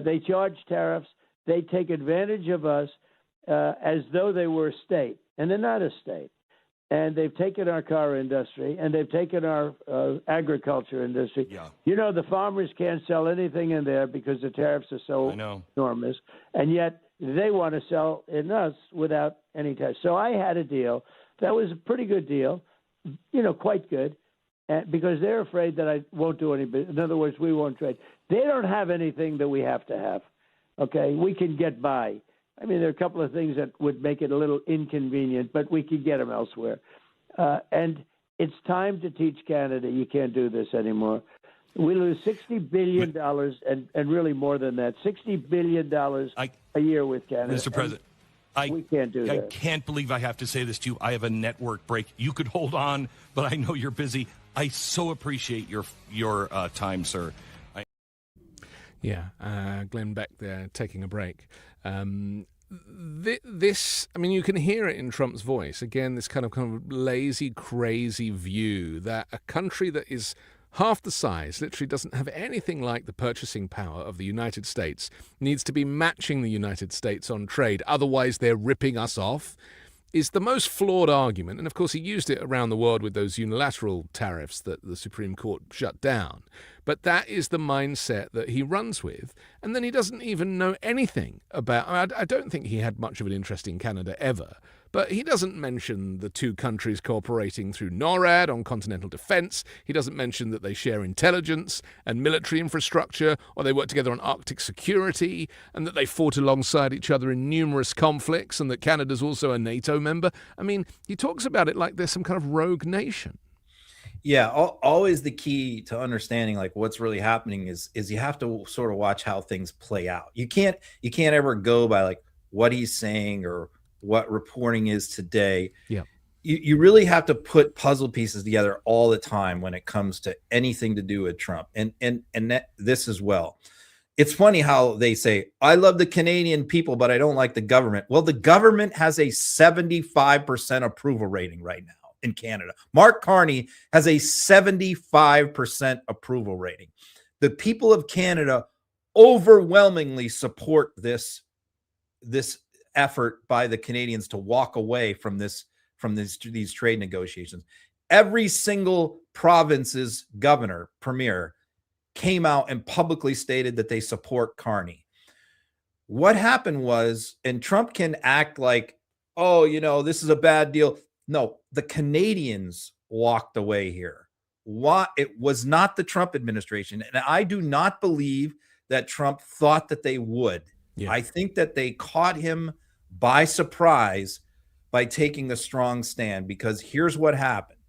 They charge tariffs. They take advantage of us as though they were a state, and they're not a state. And they've taken our car industry, and they've taken our agriculture industry. Yeah. The farmers can't sell anything in there because the tariffs are so enormous, and yet they want to sell in us without any tariffs. So I had a deal that was a pretty good deal. Quite good, because they're afraid that I won't do any business. In other words, we won't trade. They don't have anything that we have to have, okay? We can get by. There are a couple of things that would make it a little inconvenient, but we could get them elsewhere. And it's time to teach Canada you can't do this anymore. We lose $60 billion, and really more than that, $60 billion a year with Canada. Mr. President. We can't do that. I can't believe I have to say this to you. I have a network break. You could hold on, but I know you're busy. I so appreciate your time, sir. Glenn Beck there taking a break. This, you can hear it in Trump's voice. Again, this kind of lazy, crazy view that a country that is half the size, literally doesn't have anything like the purchasing power of the United States, needs to be matching the United States on trade. Otherwise, they're ripping us off, is the most flawed argument. And of course, he used it around the world with those unilateral tariffs that the Supreme Court shut down. But that is the mindset that he runs with. And then he doesn't even know anything about, I don't think he had much of an interest in Canada ever. But he doesn't mention the two countries cooperating through NORAD on continental defense. He doesn't mention that they share intelligence and military infrastructure, or they work together on Arctic security, and that they fought alongside each other in numerous conflicts, and that Canada's also a NATO member. He talks about it like they're some kind of rogue nation. Yeah, always the key to understanding like what's really happening is you have to sort of watch how things play out. You can't ever go by like what he's saying or what reporting is today. Yeah. You really have to put puzzle pieces together all the time when it comes to anything to do with Trump and this as well. It's funny how they say, I love the Canadian people, but I don't like the government. Well, the government has a 75% approval rating right now in Canada. Mark Carney has a 75% approval rating. The people of Canada overwhelmingly support this effort by the Canadians to walk away from these trade negotiations. Every single province's governor, premier, came out and publicly stated that they support Carney. What happened was, and Trump can act like, this is a bad deal. No, the Canadians walked away here. It was not the Trump administration. And I do not believe that Trump thought that they would. Yeah. I think that they caught him by surprise by taking a strong stand, because here's what happened.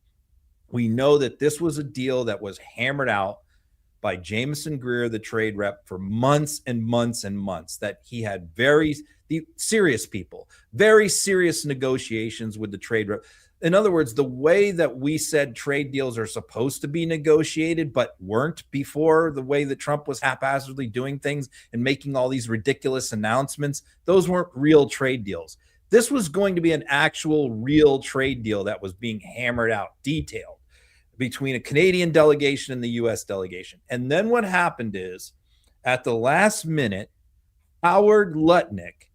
We know that this was a deal that was hammered out by Jamison Greer, the trade rep, for months and months and months, that he had very serious negotiations with the trade rep. In other words, the way that we said trade deals are supposed to be negotiated but weren't before, the way that Trump was haphazardly doing things and making all these ridiculous announcements, those weren't real trade deals. This was going to be an actual real trade deal that was being hammered out, detailed, between a Canadian delegation and the U.S. delegation. And then what happened is, at the last minute, Howard Lutnick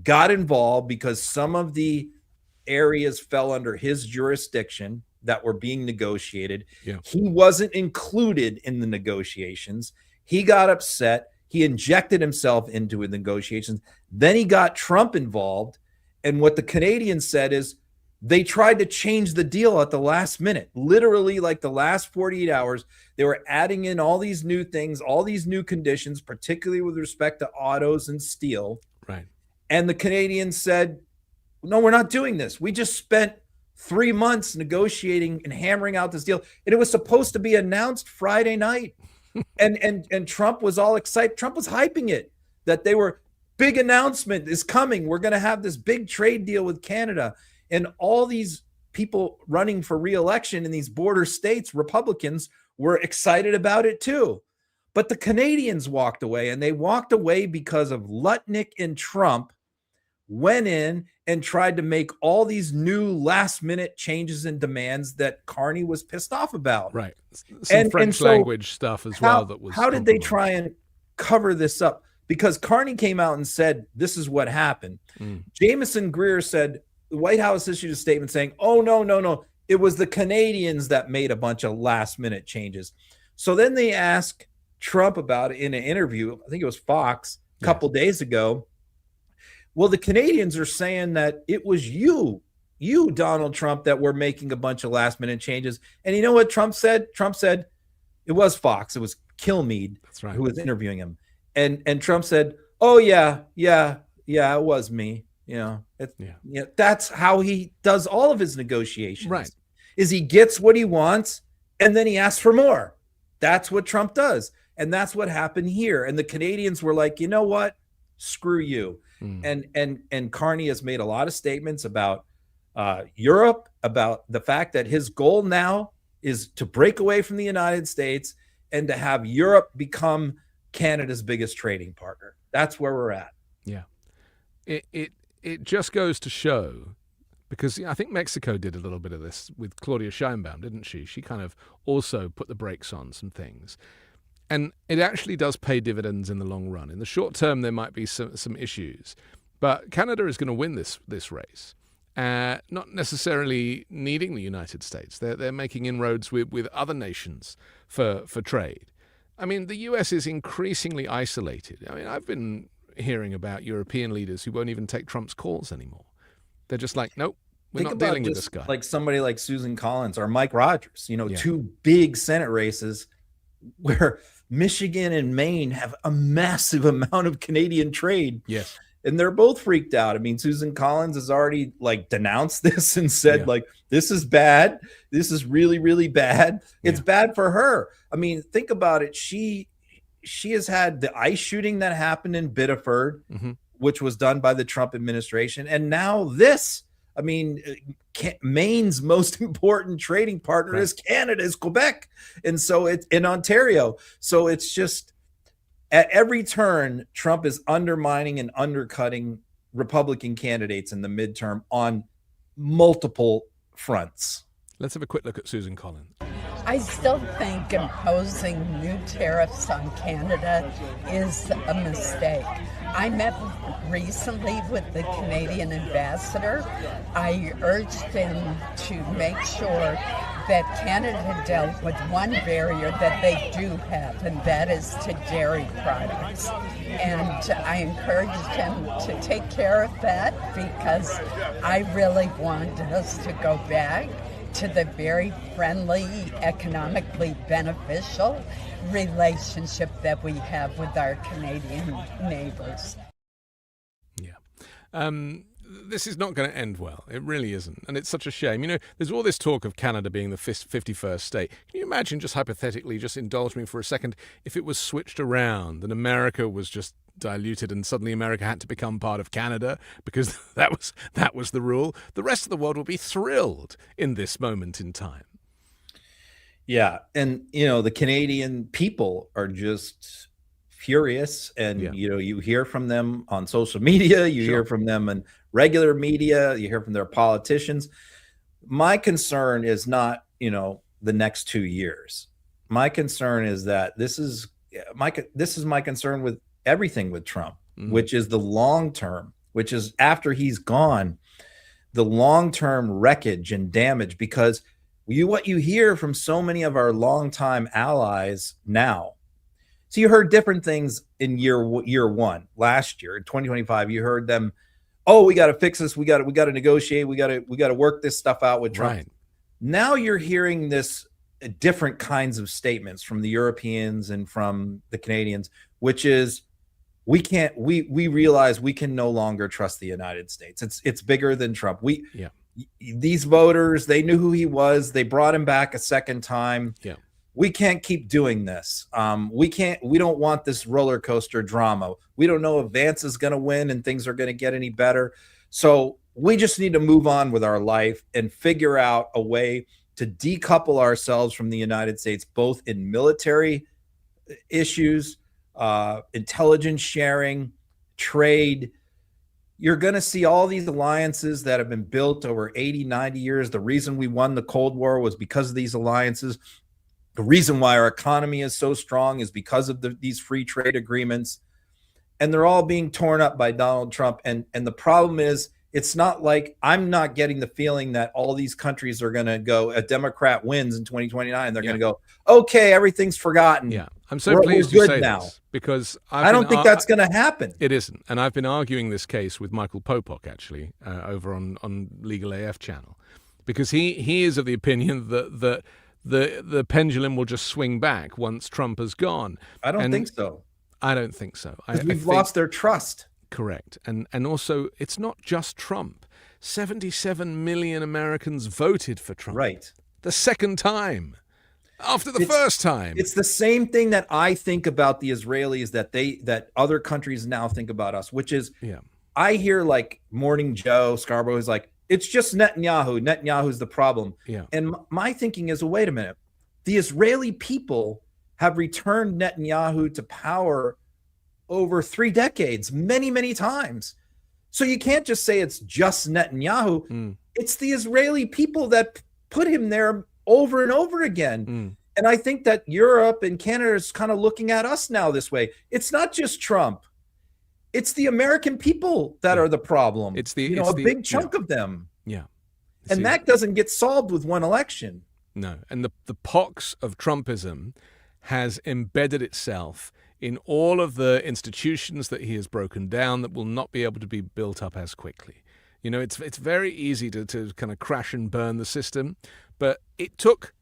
got involved because some of the areas fell under his jurisdiction that were being negotiated. Yeah. He wasn't included in the negotiations. He got upset. He injected himself into the negotiations. Then he got Trump involved. And what the Canadians said is they tried to change the deal at the last minute. Literally, like the last 48 hours, they were adding in all these new things, all these new conditions, particularly with respect to autos and steel. Right. And the Canadians said, no, we're not doing this. We just spent 3 months negotiating and hammering out this deal. And it was supposed to be announced Friday night. and Trump was all excited. Trump was hyping it, that they were, big announcement is coming. We're going to have this big trade deal with Canada. And all these people running for re-election in these border states, Republicans, were excited about it too. But the Canadians walked away, and they walked away because of Lutnick and Trump went in and tried to make all these new last-minute changes and demands that Carney was pissed off about. Right. Some French language stuff as well. That was. How did they try and cover this up? Because Carney came out and said, this is what happened. Jamison Greer said, the White House issued a statement saying, oh, no. It was the Canadians that made a bunch of last-minute changes. So then they asked Trump about it in an interview. I think it was Fox a couple days ago. Well, the Canadians are saying that it was you, Donald Trump, that were making a bunch of last-minute changes. And you know what Trump said? Trump said it was Fox. It was Kilmeade who was interviewing him. And Trump said, oh, yeah, it was me. That's how he does all of his negotiations. Right. Is he gets what he wants, and then he asks for more. That's what Trump does. And that's what happened here. And the Canadians were like, you know what? Screw you. And Carney has made a lot of statements about Europe, about the fact that his goal now is to break away from the United States and to have Europe become Canada's biggest trading partner. That's where we're at. Yeah. It just goes to show, because I think Mexico did a little bit of this with Claudia Sheinbaum, didn't she? She kind of also put the brakes on some things. And it actually does pay dividends in the long run. In the short term, there might be some issues. But Canada is going to win this race, not necessarily needing the United States. They're making inroads with other nations for trade. I mean, the U.S. is increasingly isolated. I mean, I've been hearing about European leaders who won't even take Trump's calls anymore. They're just like, nope, we're not dealing with this guy. Like somebody like Susan Collins or Mike Rogers, two big Senate races where Michigan and Maine have a massive amount of Canadian trade. Yes. And they're both freaked out. I mean, Susan Collins has already denounced this and said this is bad. This is really, really bad. It's bad for her. I mean, think about it. She has had the ICE shooting that happened in Biddeford, which was done by the Trump administration. And now this, I mean, Maine's most important trading partner is Canada, is Quebec. And so it's in Ontario. So it's just at every turn, Trump is undermining and undercutting Republican candidates in the midterm on multiple fronts. Let's have a quick look at Susan Collins. I still think imposing new tariffs on Canada is a mistake. I met recently with the Canadian ambassador. I urged him to make sure that Canada dealt with one barrier that they do have, and that is to dairy products. And I encouraged him to take care of that because I really want us to go back to the very friendly, economically beneficial relationship that we have with our Canadian neighbors. Yeah. This is not going to end well. It really isn't. And it's such a shame. You know, there's all this talk of Canada being the 51st state. Can you imagine, just hypothetically, just indulge me for a second, if it was switched around and America was just diluted and suddenly America had to become part of Canada because that was the rule? The rest of the world would be thrilled in this moment in time. Yeah. And, you know, the Canadian people are just furious. And, you know, you hear from them on social media, you hear from them in regular media, you hear from their politicians. My concern is not, you know, the next 2 years. My concern is that this is my concern with everything with Trump, which is the long term, which is after he's gone, the long-term wreckage and damage, because what you hear from so many of our longtime allies now. So you heard different things in year one last year in 2025. You heard them, oh, we got to fix this, we got to negotiate, we got to work this stuff out with Trump. Right. Now you're hearing this different kinds of statements from the Europeans and from the Canadians, which is we realize we can no longer trust the United States. It's bigger than Trump. These voters, they knew who he was. They brought him back a second time. Yeah. We can't keep doing this. We don't want this roller coaster drama. We don't know if Vance is going to win and things are going to get any better. So we just need to move on with our life and figure out a way to decouple ourselves from the United States, both in military issues, intelligence sharing, trade. You're going to see all these alliances that have been built over 80, 90 years. The reason we won the Cold War was because of these alliances. The reason why our economy is so strong is because of these free trade agreements. And they're all being torn up by Donald Trump. And the problem is, it's not like, I'm not getting the feeling that all these countries are going to go, a Democrat wins in 2029. They're going to go, okay, everything's forgotten. Yeah. I'm so pleased you say this, because I don't think that's going to happen. It isn't. And I've been arguing this case with Michael Popock, actually, over on Legal AF channel, because he is of the opinion that the pendulum will just swing back once Trump has gone. I don't think so. I don't think so. We've lost their trust. Correct. And also, it's not just Trump. 77 million Americans voted for Trump. Right. The second time. After the first time. It's the same thing that I think about the Israelis that other countries now think about us, which is, I hear like Morning Joe Scarborough is like, it's just Netanyahu. Netanyahu's the problem. Yeah. And my thinking is, wait a minute. The Israeli people have returned Netanyahu to power over 3 decades, many, many times. So you can't just say it's just Netanyahu. It's the Israeli people that put him there over and over again. And I think that Europe and Canada is kind of looking at us now this way. It's not just Trump. It's the American people that are the problem. It's a big chunk of them. Yeah. And that doesn't get solved with one election. No. And the pox of Trumpism has embedded itself in all of the institutions that he has broken down that will not be able to be built up as quickly. You know, it's very easy to kind of crash and burn the system, but it took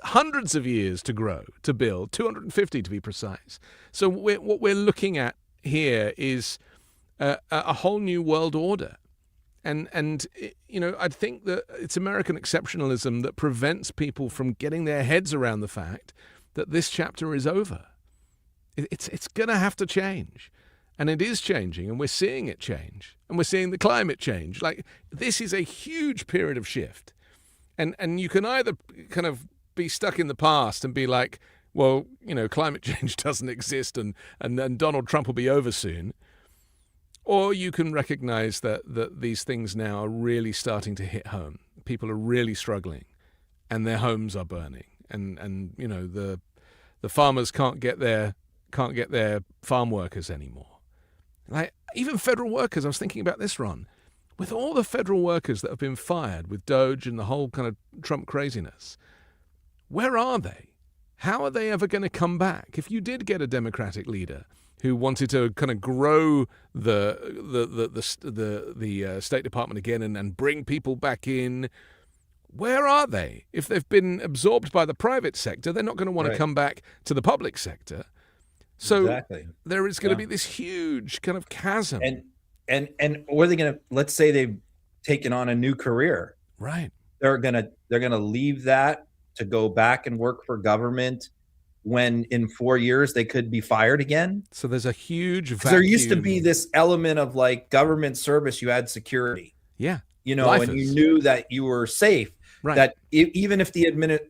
hundreds of years to grow, to build, 250 to be precise. So what we're looking at here is a whole new world order. And you know, I think that it's American exceptionalism that prevents people from getting their heads around the fact that this chapter is over. It's going to have to change. And it is changing, and we're seeing it change. And we're seeing the climate change. Like, this is a huge period of shift. And you can either kind of be stuck in the past and be like, well, you know, climate change doesn't exist and Donald Trump will be over soon. Or you can recognize that these things now are really starting to hit home. People are really struggling, and their homes are burning. And you know, the farmers can't get their farm workers anymore. Like, even federal workers, I was thinking about this, Ron. With all the federal workers that have been fired with Doge and the whole kind of Trump craziness, where are they? How are they ever going to come back? If you did get a Democratic leader who wanted to kind of grow the State Department again and bring people back in, Where are they? If they've been absorbed by the private sector, they're not going to want to come back to the public sector. So there is going to be this huge kind of chasm. And or are they going to, let's say they've taken on a new career. Right. They're going to leave that to go back and work for government when in 4 years they could be fired again. So there's a huge vacuum. There used to be this element of like government service, you had security. Yeah. You know, and you knew that you were safe. Right. That even if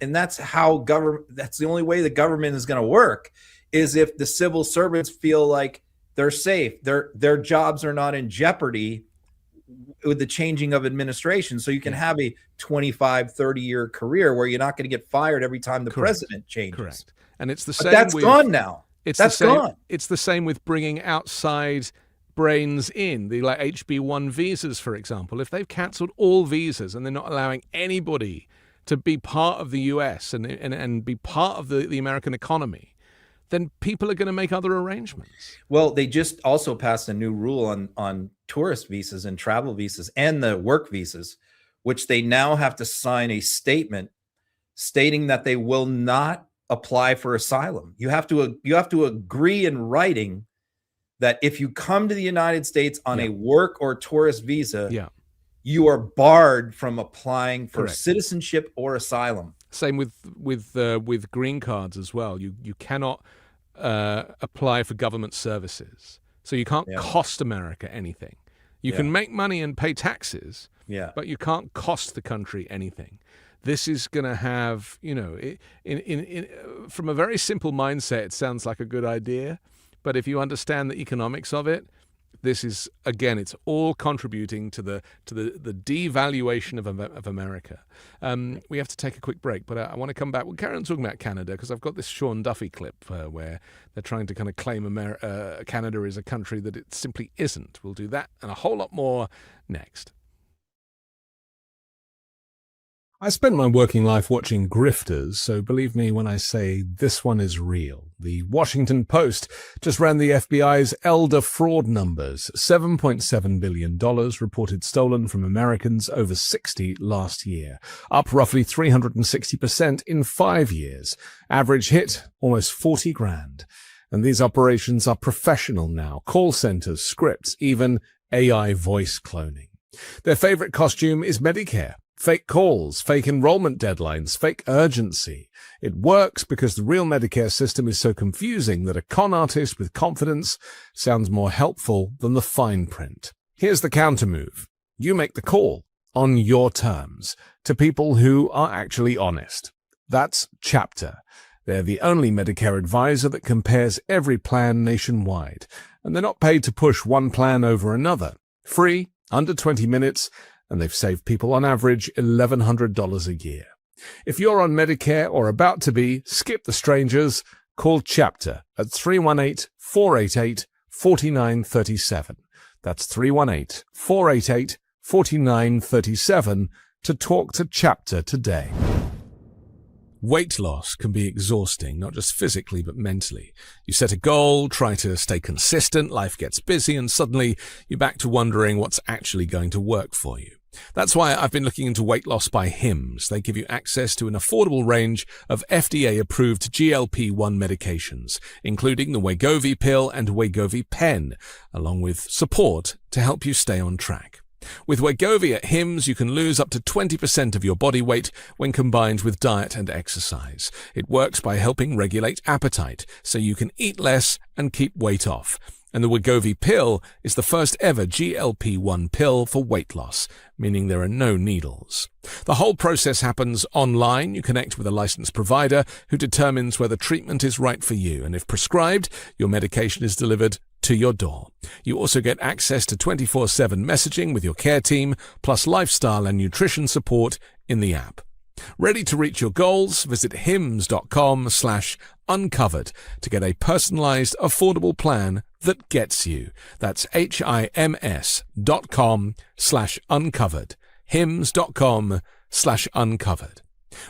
and that's how that's the only way the government is going to work, is if the civil servants feel like they're safe, their jobs are not in jeopardy with the changing of administration. So you can have a 25, 30-year career where you're not going to get fired every time the president changes. Correct. And it's the But same. that's gone now. That's gone. It's the same with bringing outside brains in, the like HB1 visas, for example. If they've cancelled all visas and they're not allowing anybody to be part of the US and be part of the American economy, then people are going to make other arrangements. Well, they just also passed a new rule on tourist visas and travel visas and the work visas, which they now have to sign a statement stating that they will not apply for asylum. You have to agree in writing that if you come to the United States on a work or tourist visa, you are barred from applying for citizenship or asylum. Same with green cards as well. You cannot apply for government services, so you can't cost America anything. You can make money and pay taxes, but you can't cost the country anything. This is going to have, you know, from a very simple mindset, it sounds like a good idea. But if you understand the economics of it, this is, again, it's all contributing to the devaluation of America. We have to take a quick break, but I want to come back. We'll carry on talking about Canada because I've got this Sean Duffy clip where they're trying to kind of claim Canada is a country that it simply isn't. We'll do that and a whole lot more next. I spent my working life watching grifters, so believe me when I say this one is real. The Washington Post just ran the FBI's elder fraud numbers. $7.7 billion reported stolen from Americans over 60 last year, up roughly 360% in 5 years. Average hit, almost 40 grand. And these operations are professional now. Call centers, scripts, even AI voice cloning. Their favorite costume is Medicare. Fake calls, fake enrollment deadlines, fake urgency. It works because the real Medicare system is so confusing that a con artist with confidence sounds more helpful than the fine print. Here's the countermove. You make the call on your terms to people who are actually honest. That's Chapter. They're the only Medicare advisor that compares every plan nationwide, and they're not paid to push one plan over another. Free, under 20 minutes, and they've saved people on average $1,100 a year. If you're on Medicare or about to be, skip the strangers, call Chapter at 318-488-4937. That's 318-488-4937 to talk to Chapter today. Weight loss can be exhausting, not just physically, but mentally. You set a goal, try to stay consistent, life gets busy, and suddenly you're back to wondering what's actually going to work for you. That's why I've been looking into weight loss by Hims. They give you access to an affordable range of FDA-approved GLP-1 medications, including the Wegovy pill and Wegovy pen, along with support to help you stay on track. With Wegovy at Hims, you can lose up to 20% of your body weight when combined with diet and exercise. It works by helping regulate appetite, so you can eat less and keep weight off. And the Wegovy pill is the first ever GLP-1 pill for weight loss, meaning there are no needles. The whole process happens online. You connect with a licensed provider who determines whether treatment is right for you, and if prescribed, your medication is delivered to your door. You also get access to 24/7 messaging with your care team, plus lifestyle and nutrition support in the app. Ready to reach your goals? Visit hims.com/uncovered to get a personalized, affordable plan that gets you. That's HIMS.com/uncovered. hims.com/uncovered.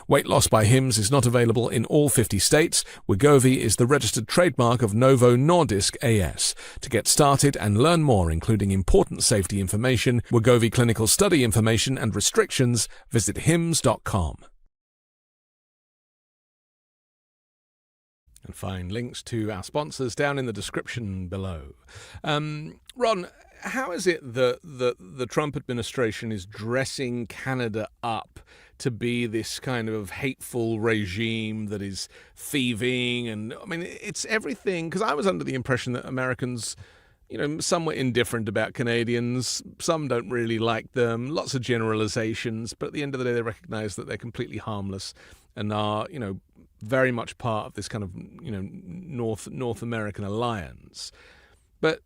Weight loss by Hims is not available in all 50 states. Wegovy is the registered trademark of Novo Nordisk AS. To get started and learn more, including important safety information, Wegovy clinical study information and restrictions, visit hims.com. And find links to our sponsors down in the description below. Ron, how is it that the Trump administration is dressing Canada up to be this kind of hateful regime that is thieving? And I mean, it's everything, because I was under the impression that Americans, some were indifferent about Canadians, some don't really like them, lots of generalizations, but at the end of the day, they recognize that they're completely harmless and are, very much part of this kind of, North American alliance. But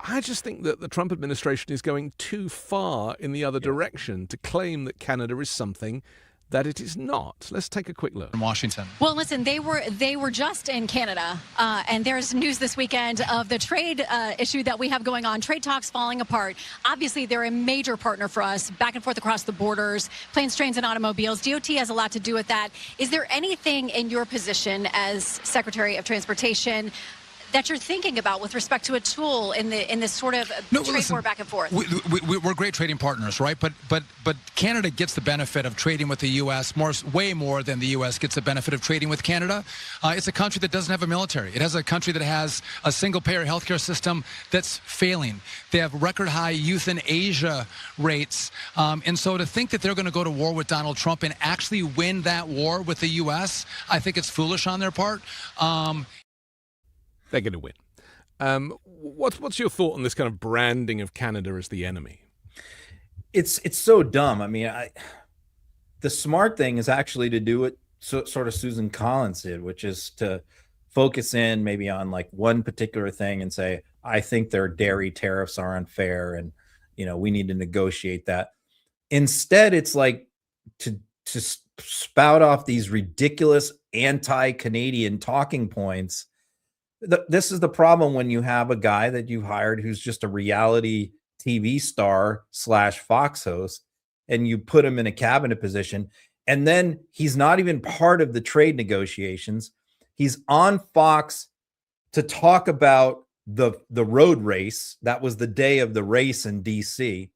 I just think that the Trump administration is going too far in the other direction to claim that Canada is something that it is not. Let's take a quick look. In Washington. Well, listen, they were just in Canada, and there's news this weekend of the trade issue that we have going on. Trade talks falling apart. Obviously, they're a major partner for us, back and forth across the borders, planes, trains, and automobiles. DOT has a lot to do with that. Is there anything in your position as Secretary of Transportation that you're thinking about with respect to a tool in this sort of trade war back and forth? We're great trading partners, right? But Canada gets the benefit of trading with the U.S. way more than the U.S. gets the benefit of trading with Canada. It's a country that doesn't have a military. It has a country that has a single-payer healthcare system that's failing. They have record-high euthanasia rates. And so to think that they're going to go to war with Donald Trump and actually win that war with the U.S., I think it's foolish on their part. They're going to win. What's your thought on this kind of branding of Canada as the enemy? It's so dumb. I mean, the smart thing is actually to do it sort of Susan Collins did, which is to focus in maybe on like one particular thing and say, I think their dairy tariffs are unfair and, we need to negotiate that. Instead, it's like to spout off these ridiculous anti-Canadian talking points. This is the problem when you have a guy that you hired who's just a reality TV star / Fox host, and you put him in a cabinet position, and then he's not even part of the trade negotiations. He's on Fox to talk about the road race. That was the day of the race in DC,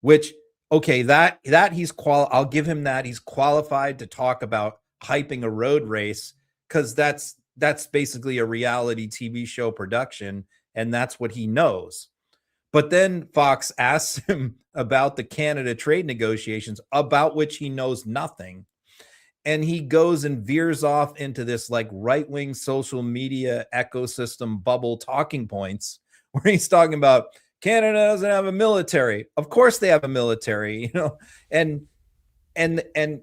which, okay, that I'll give him that. He's qualified to talk about hyping a road race because that's basically a reality TV show production, and that's what he knows. But then Fox asks him about the Canada trade negotiations, about which he knows nothing. And he goes and veers off into this like right-wing social media ecosystem bubble talking points where he's talking about Canada doesn't have a military. Of course they have a military, and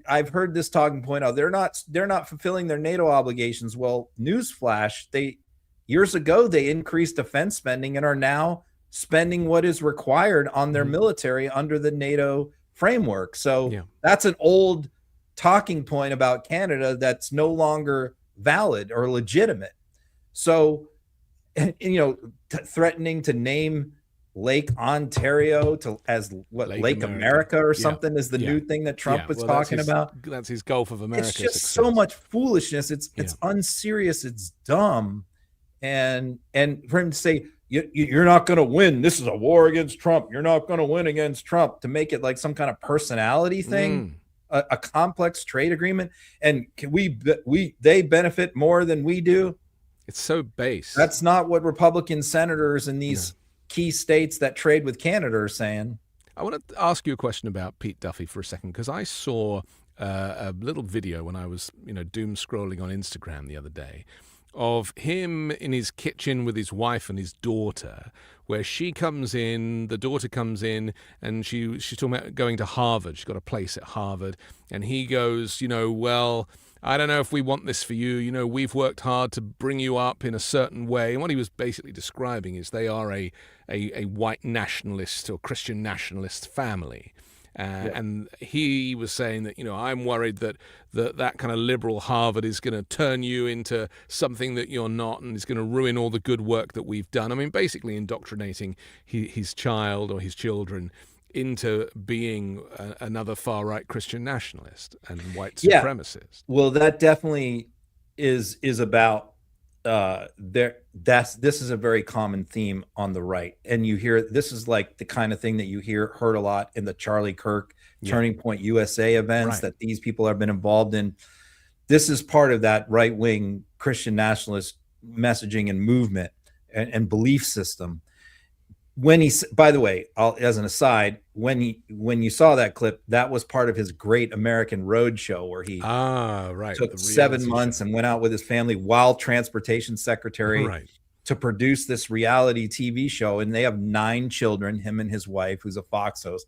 I've heard this talking point out. They're not fulfilling their NATO obligations. Well, newsflash, years ago they increased defense spending and are now spending what is required on their military under the NATO framework. So that's an old talking point about Canada that's no longer valid or legitimate. So, threatening to name Lake Ontario as Lake America or something is the new thing that Trump was talking about. That's his Gulf of America. It's just so much foolishness. It's unserious. It's dumb. And for him to say, you're not going to win. This is a war against Trump. You're not going to win against Trump, to make it like some kind of personality thing, a complex trade agreement. And they benefit more than we do. It's so base. That's not what Republican senators in these key states that trade with Canada are saying. I want to ask you a question about Pete Duffy for a second, because I saw a little video when I was, doom scrolling on Instagram the other day of him in his kitchen with his wife and his daughter, where the daughter comes in and she's talking about going to Harvard. She's got a place at Harvard. And he goes, well, I don't know if we want this for you. We've worked hard to bring you up in a certain way. And what he was basically describing is they are a white nationalist or Christian nationalist family. And he was saying that, I'm worried that that kind of liberal Harvard is going to turn you into something that you're not, and is going to ruin all the good work that we've done. I mean, basically indoctrinating his child or his children into being another far-right Christian nationalist and white supremacist. Well, that definitely is about this is a very common theme on the right, and you hear this is like the kind of thing that you heard a lot in the Charlie Kirk Turning Point USA events that these people have been involved in. This is part of that right-wing Christian nationalist messaging and movement and belief system. When he, by the way, as an aside, when you saw that clip, that was part of his Great American Road Show, where he took 7 months and went out with his family while transportation secretary to produce this reality TV show. And they have 9 children, him and his wife, who's a Fox host.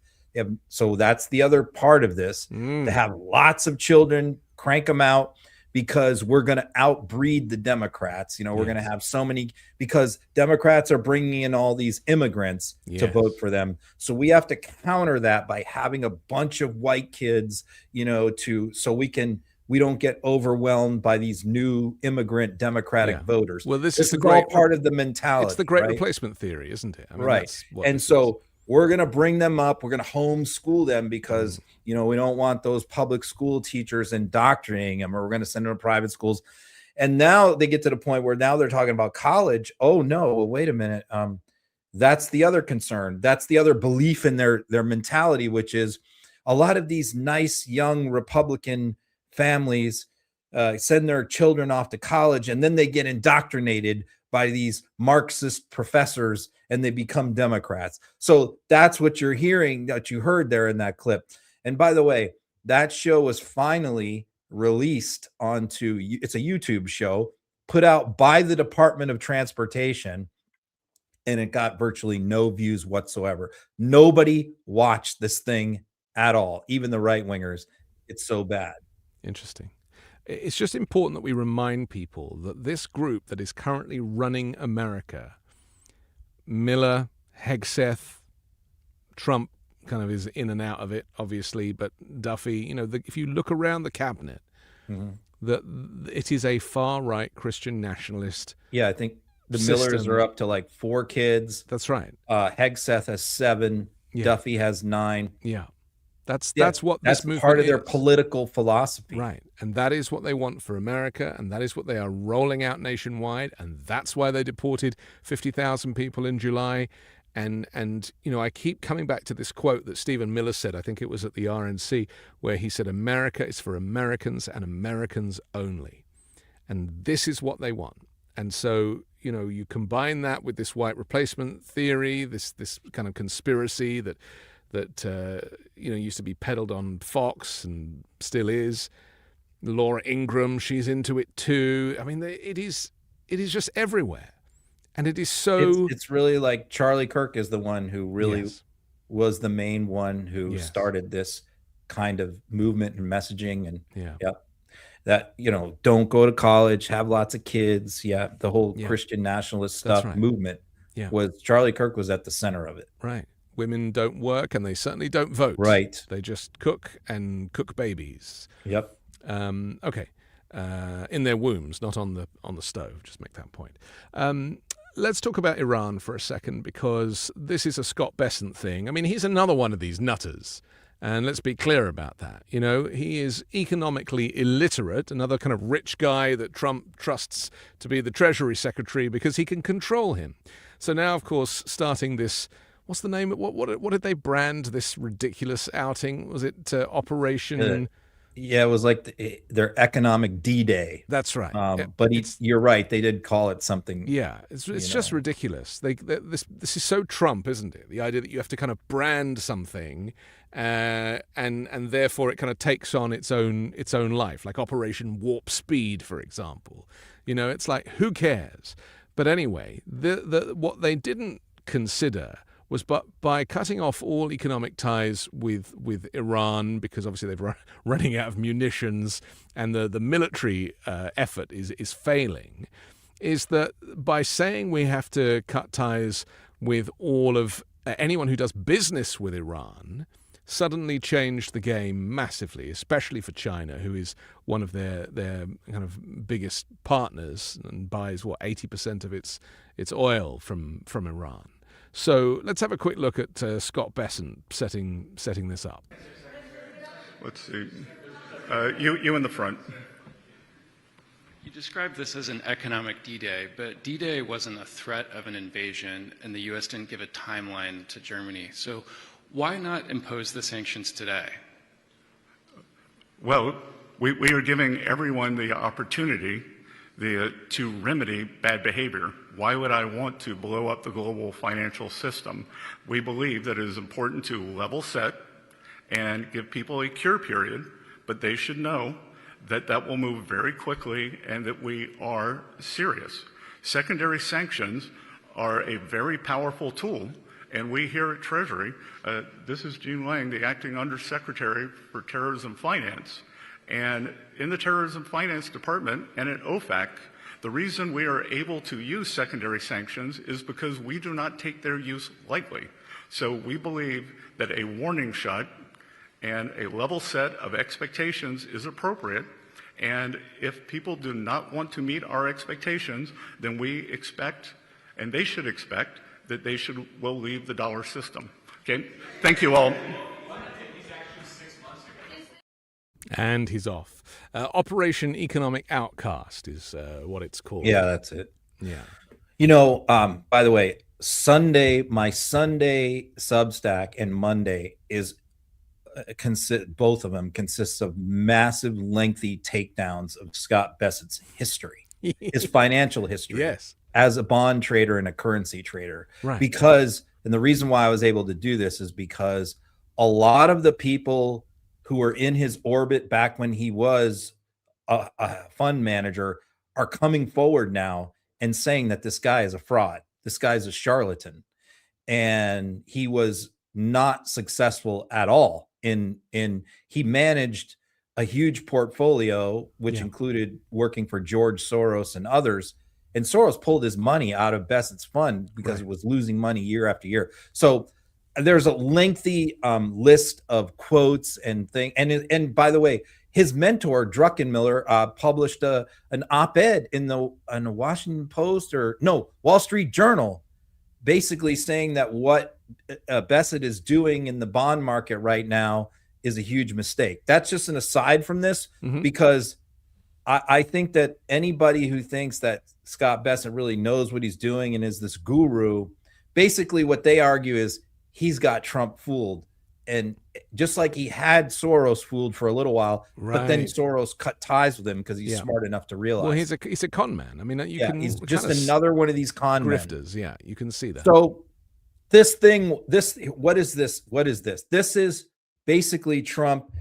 So that's the other part of this, to have lots of children, crank them out, because we're going to outbreed the Democrats. We're going to have so many, because Democrats are bringing in all these immigrants to vote for them. So we have to counter that by having a bunch of white kids, so we don't get overwhelmed by these new immigrant Democratic voters. Well, this is all part of the mentality. It's the great replacement theory, isn't it? I mean, right. And so we're going to bring them up. We're going to homeschool them because, we don't want those public school teachers indoctrinating them, or we're going to send them to private schools. And now they get to the point where now they're talking about college. Oh, no, well, wait a minute. That's the other concern. That's the other belief in their mentality, which is a lot of these nice young Republican families send their children off to college, and then they get indoctrinated by these Marxist professors and they become Democrats. So that's what you're hearing, that you heard there in that clip. And by the way, that show was finally released onto, it's a YouTube show put out by the Department of Transportation, and it got virtually no views whatsoever. Nobody watched this thing at all, even the right-wingers. It's so bad. Interesting. It's just important that we remind people that this group that is currently running America, Miller, Hegseth, Trump kind of is in and out of it, obviously, but Duffy, if you look around the cabinet, that it is a far-right Christian nationalist. Yeah, I think the Millers are up to like 4 kids. That's right. Hegseth has 7. Duffy has 9. Yeah. That's what this movement part of their is. political philosophy. Right. And that is what they want for America, and that is what they are rolling out nationwide, and that's why they deported 50,000 people in July. And I keep coming back to this quote that Stephen Miller said, I think it was at the RNC, where he said, America is for Americans and Americans only. And this is what they want. And so, you combine that with this white replacement theory, this kind of conspiracy that used to be peddled on Fox and still is. Laura Ingraham, she's into it too. I mean, it is just everywhere. And it is so... It's really like Charlie Kirk is the one who really was the main one who started this kind of movement and messaging. And that, don't go to college, have lots of kids. Yeah, the whole Christian nationalist stuff movement was... Charlie Kirk was at the center of it. Right. Women don't work, and they certainly don't vote. Right. They just cook and cook babies. Yep. Okay. In their wombs, not on the stove. Just make that point. Let's talk about Iran for a second, because this is a Scott Bessent thing. I mean, he's another one of these nutters. And let's be clear about that. He is economically illiterate, another kind of rich guy that Trump trusts to be the Treasury Secretary because he can control him. So now, of course, starting this... What's the name? What did they brand this ridiculous outing? Was it Operation? Yeah, it was like their economic D-Day. That's right. But you're right. They did call it something. Yeah, it's just ridiculous. This is so Trump, isn't it? The idea that you have to kind of brand something, and therefore it kind of takes on its own life, like Operation Warp Speed, for example. It's like, who cares? But anyway, what they didn't consider was by cutting off all economic ties with Iran, because obviously they're running out of munitions and the military effort is failing, is that by saying we have to cut ties with all of anyone who does business with Iran, suddenly changed the game massively, especially for China, who is one of their kind of biggest partners and buys 80% of its oil from Iran. So let's have a quick look at Scott Bessent setting this up. Let's see. You in the front. You described this as an economic D-Day, but D-Day wasn't a threat of an invasion, and the U.S. didn't give a timeline to Germany. So why not impose the sanctions today? Well, we are giving everyone the opportunity to remedy bad behavior. Why would I want to blow up the global financial system? We believe that it is important to level set and give people a cure period, but they should know that that will move very quickly and that we are serious. Secondary sanctions are a very powerful tool, and we here at Treasury, this is Gene Lang, the acting Undersecretary for Terrorism Finance, and in the Terrorism Finance Department and at OFAC, the reason we are able to use secondary sanctions is because we do not take their use lightly. So we believe that a warning shot and a level set of expectations is appropriate. And if people do not want to meet our expectations, then we expect, and they should expect, that they will leave the dollar system. Okay, thank you all. And he's off. Operation Economic Outcast is what it's called. Yeah, that's it. Yeah. You know, by the way, my Sunday Substack and Monday is both of them consists of massive, lengthy takedowns of Scott Bessent's history, his financial history, yes, as a bond trader and a currency trader. Right. Because, and the reason why I was able to do this is because a lot of the people who were in his orbit back when he was a fund manager are coming forward now and saying that this guy is a fraud. This guy's a charlatan. And he was not successful at all. He managed a huge portfolio, which included working for George Soros and others. And Soros pulled his money out of Bessent's fund because it was losing money year after year. So there's a lengthy list of quotes and things. And by the way, his mentor, Druckenmiller, published an op-ed in the Washington Post Wall Street Journal, basically saying that what Bessent is doing in the bond market right now is a huge mistake. That's just an aside from this, because I think that anybody who thinks that Scott Bessent really knows what he's doing and is this guru, basically what they argue is he's got Trump fooled. And just like he had Soros fooled for a little while, but then Soros cut ties with him because he's smart enough to realize. Well, he's a con man. I mean, he's just another one of these con grifters. Men. Yeah, you can see that. So what is this? This is basically Trump,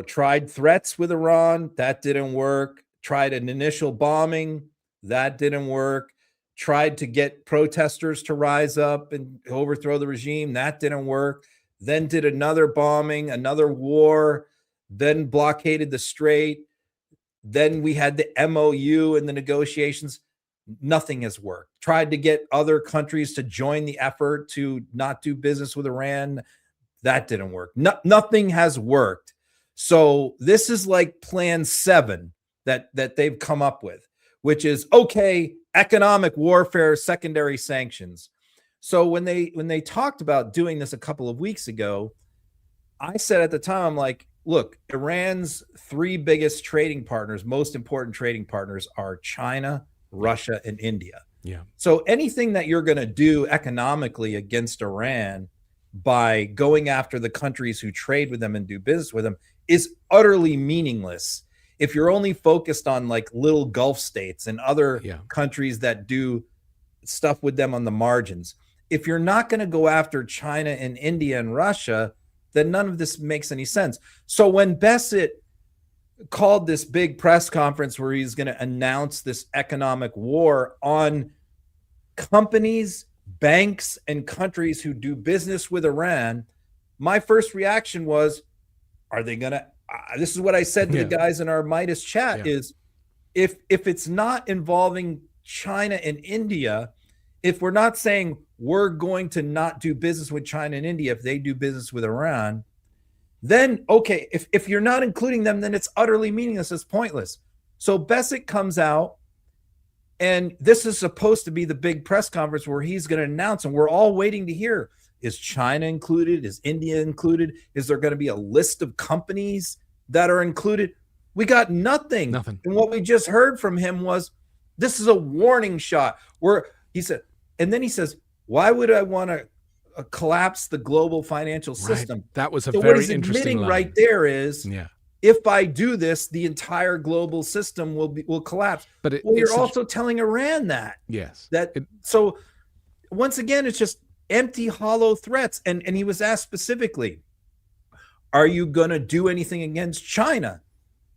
tried threats with Iran. That didn't work. Tried an initial bombing. That didn't work. Tried to get protesters to rise up and overthrow the regime. That didn't work. Then did another bombing, another war, then blockaded the strait. Then we had the MOU and the negotiations. Nothing has worked. Tried to get other countries to join the effort to not do business with Iran. That didn't work. Nothing has worked. So this is like plan 7 that they've come up with, which is, okay, economic warfare, secondary sanctions. So when they talked about doing this a couple of weeks ago, I said at the time, I'm like, look, Iran's 3 biggest trading partners, most important trading partners, are China, Russia, and India. Yeah. So anything that you're going to do economically against Iran by going after the countries who trade with them and do business with them is utterly meaningless if you're only focused on like little Gulf states and other countries that do stuff with them on the margins. If you're not going to go after China and India and Russia, then none of this makes any sense. So when Bessent called this big press conference where he's going to announce this economic war on companies, banks, and countries who do business with Iran, my first reaction was, are they going to, this is what I said to the guys in our Midas chat, is if it's not involving China and India, if we're not saying we're going to not do business with China and India if they do business with Iran, then, okay, if you're not including them, then it's utterly meaningless. It's pointless. So Bessent comes out And this is supposed to be the big press conference where he's going to announce, and we're all waiting to hear, is China included? Is India included? Is there going to be a list of companies that are included? We got nothing. Nothing. And what we just heard from him was, this is a warning shot. He said, and then he says, why would I want to collapse the global financial system? Right. That was a so very what he's interesting admitting line. right there is, yeah. If I do this, the entire global system will collapse. But you're also telling Iran that. Yes. So once again, it's just empty, hollow threats. And he was asked specifically, are you going to do anything against China?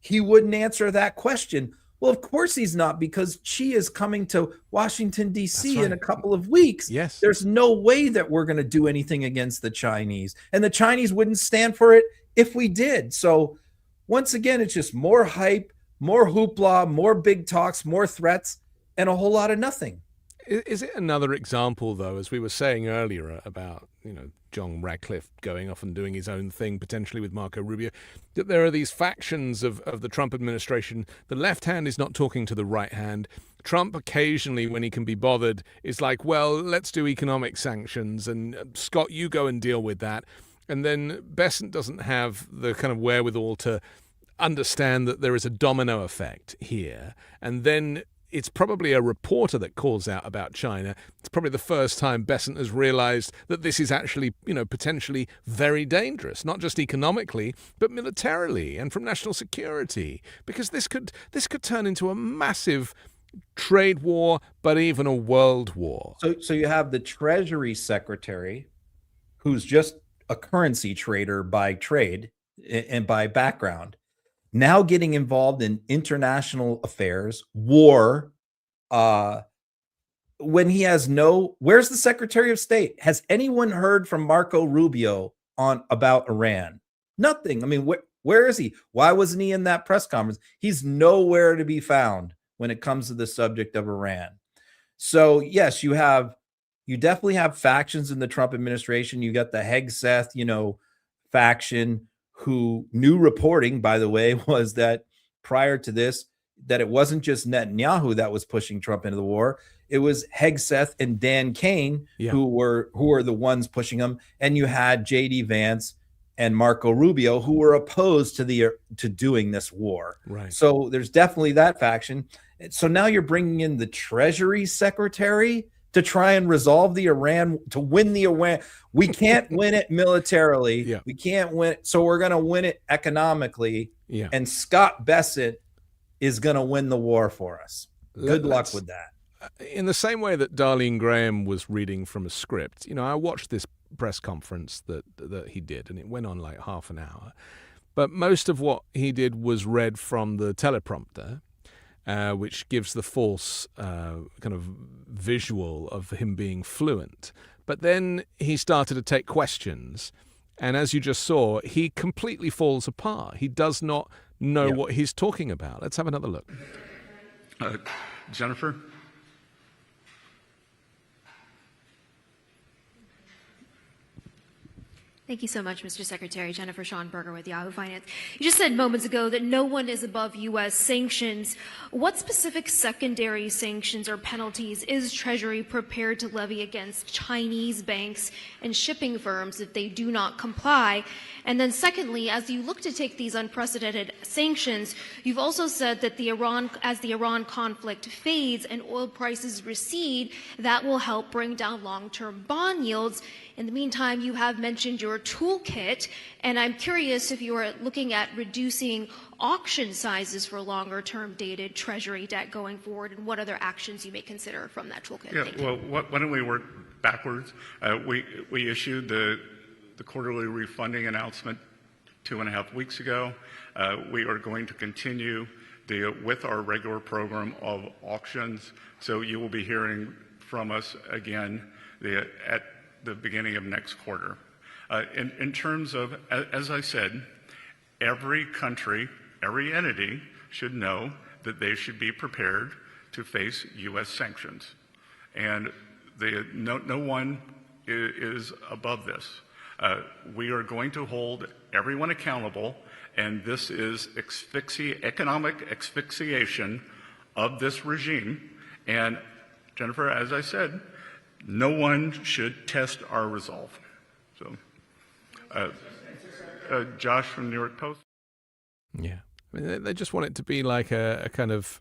He wouldn't answer that question. Well, of course he's not, because Xi is coming to Washington, D.C. in a couple of weeks. Yes. There's no way that we're going to do anything against the Chinese. And the Chinese wouldn't stand for it if we did. So once again, it's just more hype, more hoopla, more big talks, more threats, and a whole lot of nothing. Is it another example, though, as we were saying earlier about, John Radcliffe going off and doing his own thing, potentially with Marco Rubio, that there are these factions of the Trump administration? The left hand is not talking to the right hand. Trump occasionally, when he can be bothered, is like, well, let's do economic sanctions, and Scott, you go and deal with that. And then Bessent doesn't have the kind of wherewithal to understand that there is a domino effect here. And then it's probably a reporter that calls out about China. It's probably the first time Bessent has realized that this is actually, potentially very dangerous, not just economically, but militarily and from national security, because this could turn into a massive trade war, but even a world war. So you have the Treasury Secretary, who's just a currency trader by trade and by background, now getting involved in international affairs, war, when he has where's the Secretary of State? Has anyone heard from Marco Rubio about Iran? Nothing. I mean, where is he? Why wasn't he in that press conference? He's nowhere to be found when it comes to the subject of Iran. So yes, you definitely have factions in the Trump administration. You got the Hegseth, faction, who new reporting, by the way, was that prior to this, that it wasn't just Netanyahu that was pushing Trump into the war. It was Hegseth and Dan Kane who were the ones pushing him. And you had J.D. Vance and Marco Rubio, who were opposed to doing this war. Right. So there's definitely that faction. So now you're bringing in the Treasury Secretary to try and resolve the Iran, to win the Iran. We can't win it militarily. Yeah. We can't win it. So we're going to win it economically. Yeah. And Scott Bessent is going to win the war for us. Good luck with that. In the same way that Darlene Graham was reading from a script, I watched this press conference that he did, and it went on like half an hour. But most of what he did was read from the teleprompter, which gives the false kind of visual of him being fluent. But then he started to take questions, and as you just saw, he completely falls apart. He does not know what he's talking about. Let's have another look. Jennifer? Thank you so much, Mr. Secretary. Jennifer Schonberger with Yahoo Finance. You just said moments ago that no one is above U.S. sanctions. What specific secondary sanctions or penalties is Treasury prepared to levy against Chinese banks and shipping firms if they do not comply? And then secondly, as you look to take these unprecedented sanctions, you've also said that as the Iran conflict fades and oil prices recede, that will help bring down long-term bond yields. In the meantime, you have mentioned your toolkit, and I'm curious if you are looking at reducing auction sizes for longer-term dated Treasury debt going forward, and what other actions you may consider from that toolkit. Yeah, well, why don't we work backwards? We issued the quarterly refunding announcement 2.5 weeks ago. We are going to continue with our regular program of auctions, so you will be hearing from us again at the beginning of next quarter. In terms of, as I said, every country, every entity should know that they should be prepared to face U.S. sanctions. And no one is above this. We are going to hold everyone accountable, and this is economic asphyxiation of this regime. And Jennifer, as I said, no one should test our resolve. So, Josh from New York Post. Yeah. I mean, they just want it to be like a kind of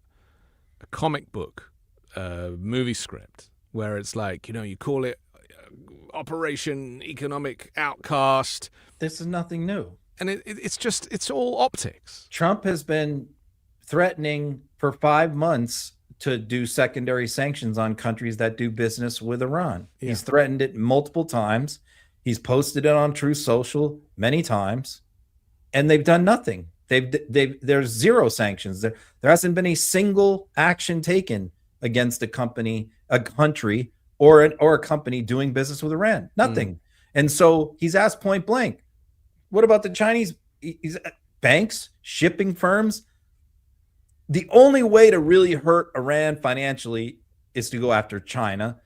a comic book movie script where it's like, you call it Operation Economic Outcast. This is nothing new. And it's all optics. Trump has been threatening for 5 months to do secondary sanctions on countries that do business with Iran. Yeah. He's threatened it multiple times. He's posted it on Truth Social many times, and they've done nothing. There's zero sanctions. There hasn't been a single action taken against a country, or a company doing business with Iran. Nothing. And so he's asked point blank, what about the Chinese banks, shipping firms? The only way to really hurt Iran financially is to go after China.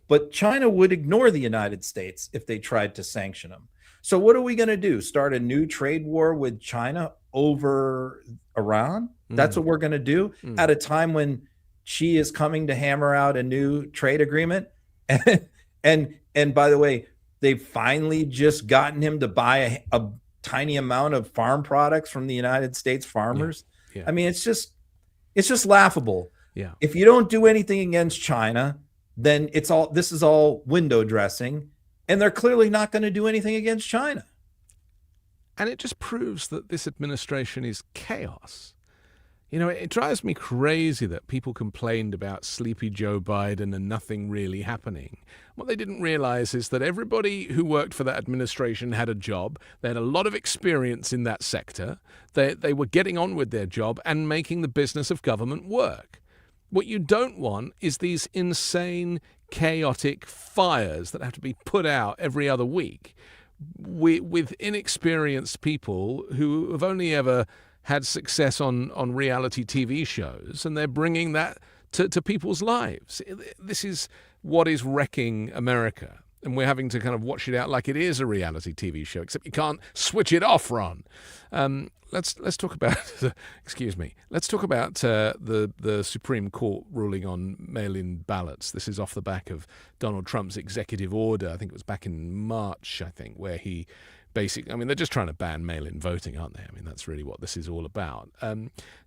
But China would ignore the United States if they tried to sanction them. So what are we going to do? Start a new trade war with China over Iran? That's what we're going to do at a time when Xi is coming to hammer out a new trade agreement. And by the way, they've finally just gotten him to buy a tiny amount of farm products from the United States farmers. Yeah. Yeah. I mean, it's just laughable. Yeah. If you don't do anything against China, then this is all window dressing, and they're clearly not going to do anything against China. And it just proves that this administration is chaos. It drives me crazy that people complained about sleepy Joe Biden and nothing really happening. What they didn't realize is that everybody who worked for that administration had a job. They had a lot of experience in that sector. They were getting on with their job and making the business of government work. What you don't want is these insane, chaotic fires that have to be put out every other week with inexperienced people who have only ever had success on reality TV shows, and they're bringing that to people's lives. This is what is wrecking America, and we're having to kind of watch it out like it is a reality TV show, except you can't switch it off, Ron. Let's talk about excuse me. Let's talk about the Supreme Court ruling on mail-in ballots. This is off the back of Donald Trump's executive order. I think it was back in March, where he they're just trying to ban mail-in voting, aren't they? I mean, that's really what this is all about.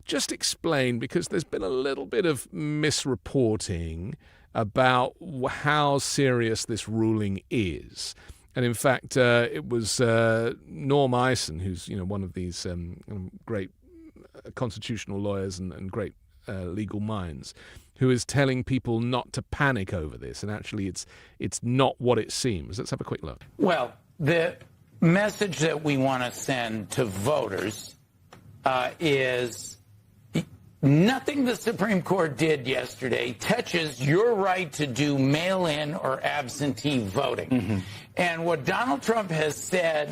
Just explain, because there's been a little bit of misreporting about how serious this ruling is. And in fact, it was Norm Eisen, who's one of these great constitutional lawyers and great legal minds, who is telling people not to panic over this. And actually, it's not what it seems. Let's have a quick look. Well, the message that we want to send to voters is nothing the Supreme Court did yesterday touches your right to do mail-in or absentee voting. Mm-hmm. And what Donald Trump has said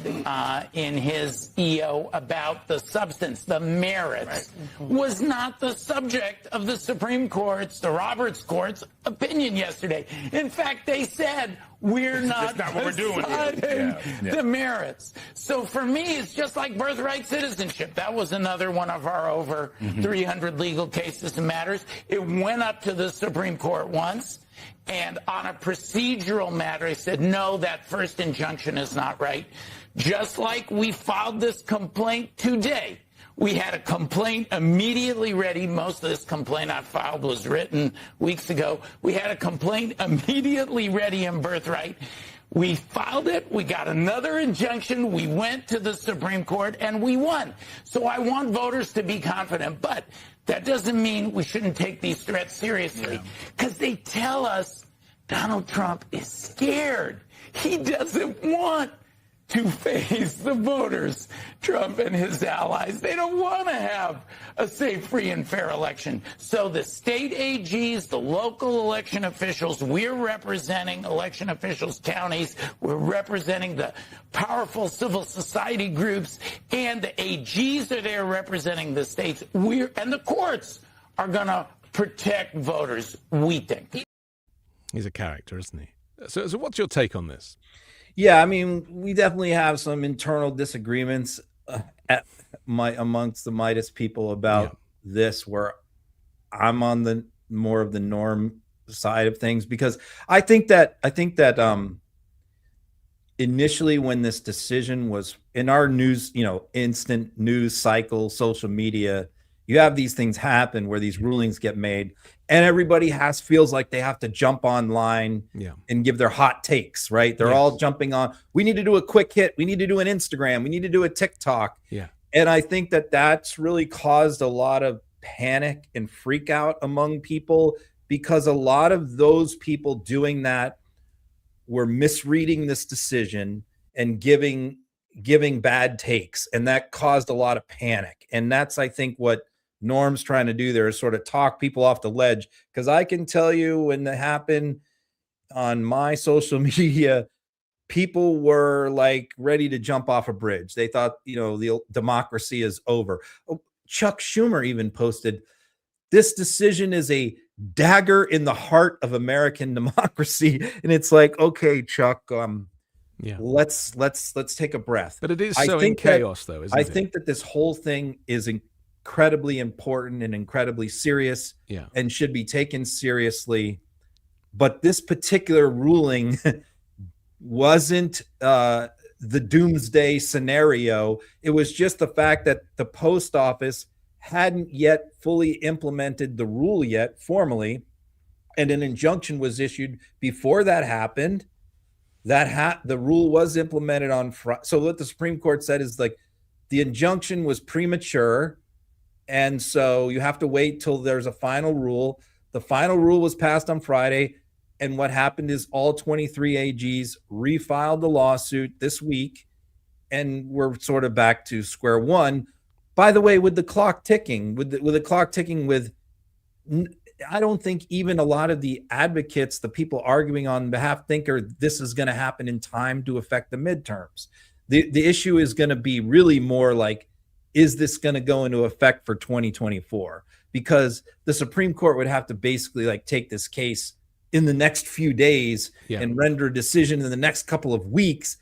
in his EO about the substance, the merits, was not the subject of the Supreme Court's, the Roberts Court's opinion yesterday. In fact, they said, we're not what we're doing deciding the merits. So for me, it's just like birthright citizenship. That was another one of our over 300 legal cases and matters. It went up to the Supreme Court once. And on a procedural matter, I said, no, that first injunction is not right. Just like we filed this complaint today. We had a complaint immediately ready. Most of this complaint I filed was written weeks ago. We had a complaint immediately ready in birthright. We filed it. We got another injunction. We went to the Supreme Court and we won. So I want voters to be confident. But that doesn't mean we shouldn't take these threats seriously, because they tell us Donald Trump is scared. He doesn't want to face the voters, Trump and his allies. They don't want to have a safe, free, and fair election. So the state AGs, the local election officials, we're representing election officials, counties, we're representing the powerful civil society groups, and the AGs are there representing the states. And the courts are going to protect voters, we think. He's a character, isn't he? So what's your take on this? Yeah, I mean, we definitely have some internal disagreements amongst the Midas people about this, where I'm on the more of the norm side of things, because I think that initially when this decision was in our news, instant news cycle, social media, you have these things happen where these rulings get made and everybody feels like they have to jump online and give their hot takes, right? They're all jumping on, we need to do a quick hit. We need to do an Instagram. We need to do a TikTok. Yeah. And I think that that's really caused a lot of panic and freak out among people, because a lot of those people doing that were misreading this decision and giving bad takes. And that caused a lot of panic. And that's, I think, what Norm's trying to do there, is sort of talk people off the ledge. Because I can tell you, when that happened on my social media, people were like ready to jump off a bridge. They thought, the democracy is over. Chuck Schumer even posted, this decision is a dagger in the heart of American democracy. And it's like, okay, Chuck, let's take a breath. But it is so in chaos, though, isn't it? I think that this whole thing is incredibly important and incredibly serious, and should be taken seriously. But this particular ruling wasn't the doomsday scenario. It was just the fact that the post office hadn't yet fully implemented the rule yet formally, and an injunction was issued before that happened. The rule was implemented on Friday. So what the Supreme Court said is, like, the injunction was premature, and so you have to wait till there's a final rule. The final rule was passed on Friday, and what happened is all 23 AGs refiled the lawsuit this week, and we're sort of back to square one. By the way, with the clock ticking, I don't think even a lot of the advocates, the people arguing on behalf, think this is going to happen in time to affect the midterms. The issue is going to be really more like, is this going to go into effect for 2024? Because the Supreme Court would have to basically take this case in the next few days and render a decision in the next couple of weeks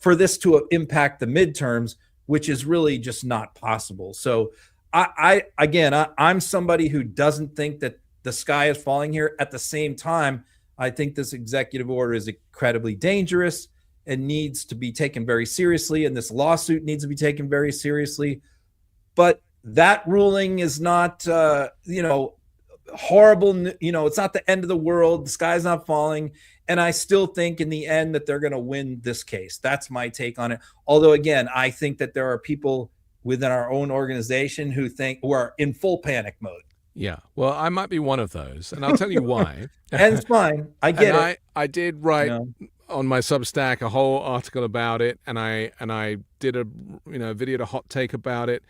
for this to impact the midterms, which is really just not possible. So I'm somebody who doesn't think that the sky is falling here. At the same time, I think this executive order is incredibly dangerous and needs to be taken very seriously. And this lawsuit needs to be taken very seriously. But that ruling is not, horrible. It's not the end of the world. The sky's not falling. And I still think in the end that they're going to win this case. That's my take on it. Although, again, I think that there are people within our own organization who are in full panic mode. Yeah. Well, I might be one of those, and I'll tell you why. And it's fine. I get it. I did write on my Substack a whole article about it, and I did a video to Hot Take about it.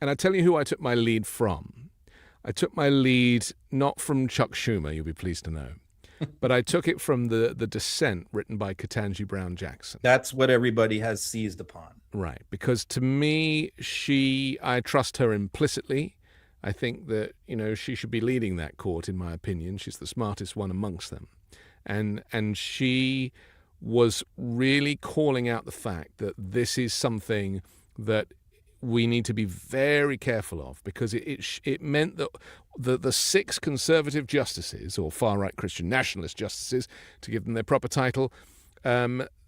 And I tell you who I took my lead from. I took my lead not from Chuck Schumer, you'll be pleased to know, but I took it from the Dissent written by Ketanji Brown Jackson. That's what everybody has seized upon. Right. Because to me, I trust her implicitly. I think that, she should be leading that court, in my opinion. She's the smartest one amongst them. And she was really calling out the fact that this is something that we need to be very careful of, because it meant that the 6 conservative justices, or far-right Christian nationalist justices, to give them their proper title,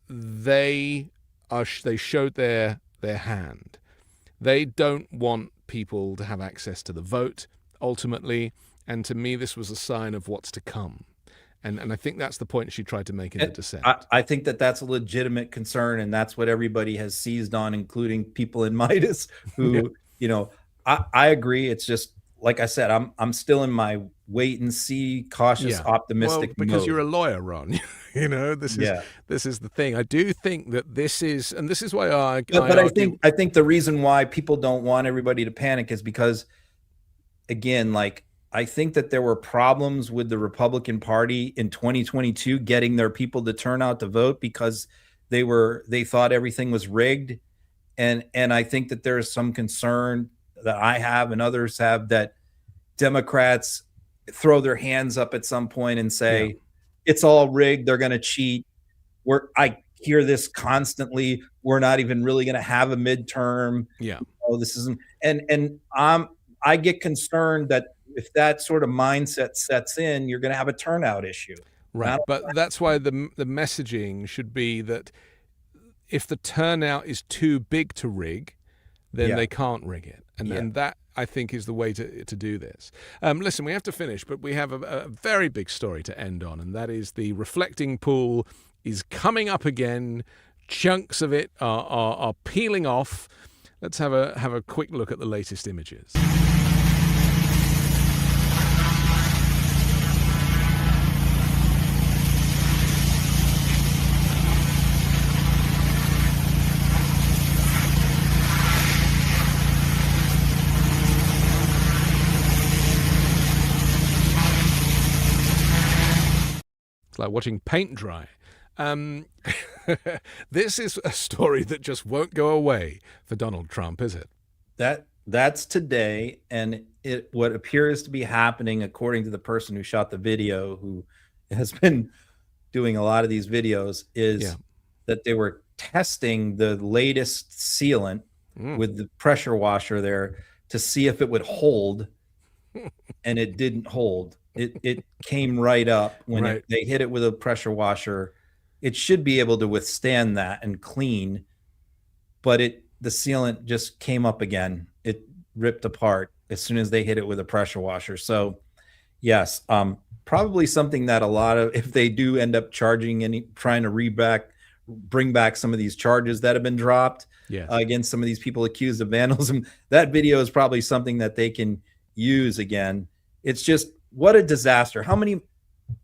they showed their hand. They don't want people to have access to the vote, ultimately, and to me this was a sign of what's to come. And I think that's the point she tried to make in the Dissent. I think that that's a legitimate concern, and that's what everybody has seized on, including people in Midas who, I agree. It's just, like I said, I'm still in my wait and see, cautious, optimistic because mode. You're a lawyer, Ron. This is the thing. I do think that this is why I think the reason why people don't want everybody to panic is because, again, I think that there were problems with the Republican Party in 2022 getting their people to turn out to vote because they thought everything was rigged. And I think that there is some concern that I have and others have that Democrats throw their hands up at some point and say, it's all rigged. They're going to cheat. I hear this constantly. We're not even really going to have a midterm. Yeah. This isn't. And I get concerned that if that sort of mindset sets in, you're going to have a turnout issue. Right, but that's why the messaging should be that if the turnout is too big to rig, then they can't rig it. And that, I think, is the way to do this. Listen, we have to finish, but we have a very big story to end on, and that is the reflecting pool is coming up again. Chunks of it are peeling off. Let's have a quick look at the latest images. Like watching paint dry. This is a story that just won't go away for Donald Trump, is it? That's today, and what appears to be happening, according to the person who shot the video, who has been doing a lot of these videos, is that they were testing the latest sealant with the pressure washer there to see if it would hold, and it didn't hold. It came right up when they hit it with a pressure washer. It should be able to withstand that and clean, but the sealant just came up again. It ripped apart as soon as they hit it with a pressure washer. So yes, probably something that a lot of, if they do end up trying to bring back some of these charges that have been dropped against some of these people accused of vandalism, that video is probably something that they can use again. It's just, what a disaster.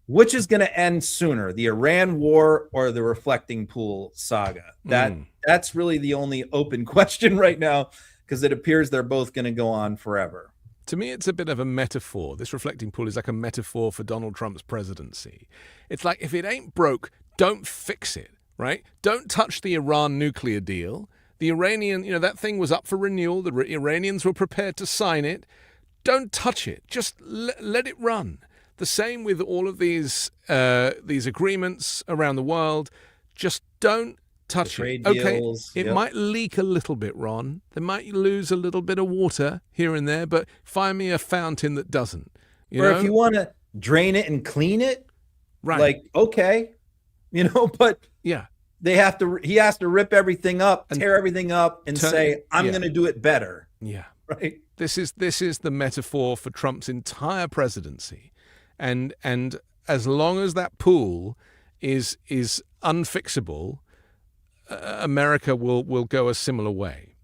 Which is going to end sooner, the Iran war or the reflecting pool saga? That's really the only open question right now, because it appears they're both going to go on forever. To me, it's a bit of a metaphor. This reflecting pool is like a metaphor for Donald Trump's presidency. It's like, if it ain't broke, don't fix it, right? Don't touch the Iran nuclear deal. The Iranian, that thing was up for renewal. The Iranians were prepared to sign it. Don't touch it. Just let it run. The same with all of these agreements around the world. Just don't touch it. Deals, it might leak a little bit, Ron. They might lose a little bit of water here and there, but find me a fountain that doesn't. If you want to drain it and clean it, right? Like, okay, but he has to rip everything up, tear everything up, and say, I'm going to do it better. Yeah, right. This is the metaphor for Trump's entire presidency. And as long as that pool is unfixable, America will go a similar way,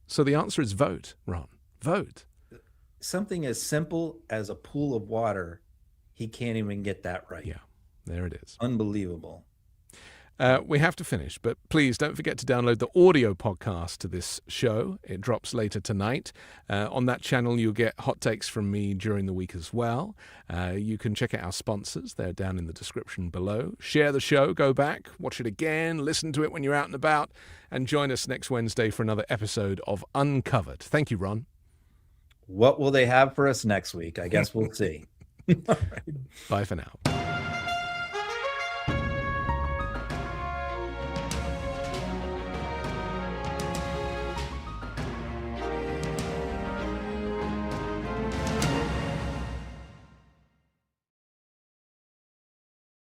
So the answer is vote, Ron. Vote. Something as simple as a pool of water, he can't even get that right. Yeah, there it is. Unbelievable. We have to finish, but please don't forget to download the audio podcast to this show. It drops later tonight. On that channel, you'll get hot takes from me during the week as well. You can check out our sponsors. They're down in the description below. Share the show, go back, watch it again, listen to it when you're out and about, and join us next Wednesday for another episode of Uncovered. Thank you, Ron. What will they have for us next week? I guess we'll see. Bye for now.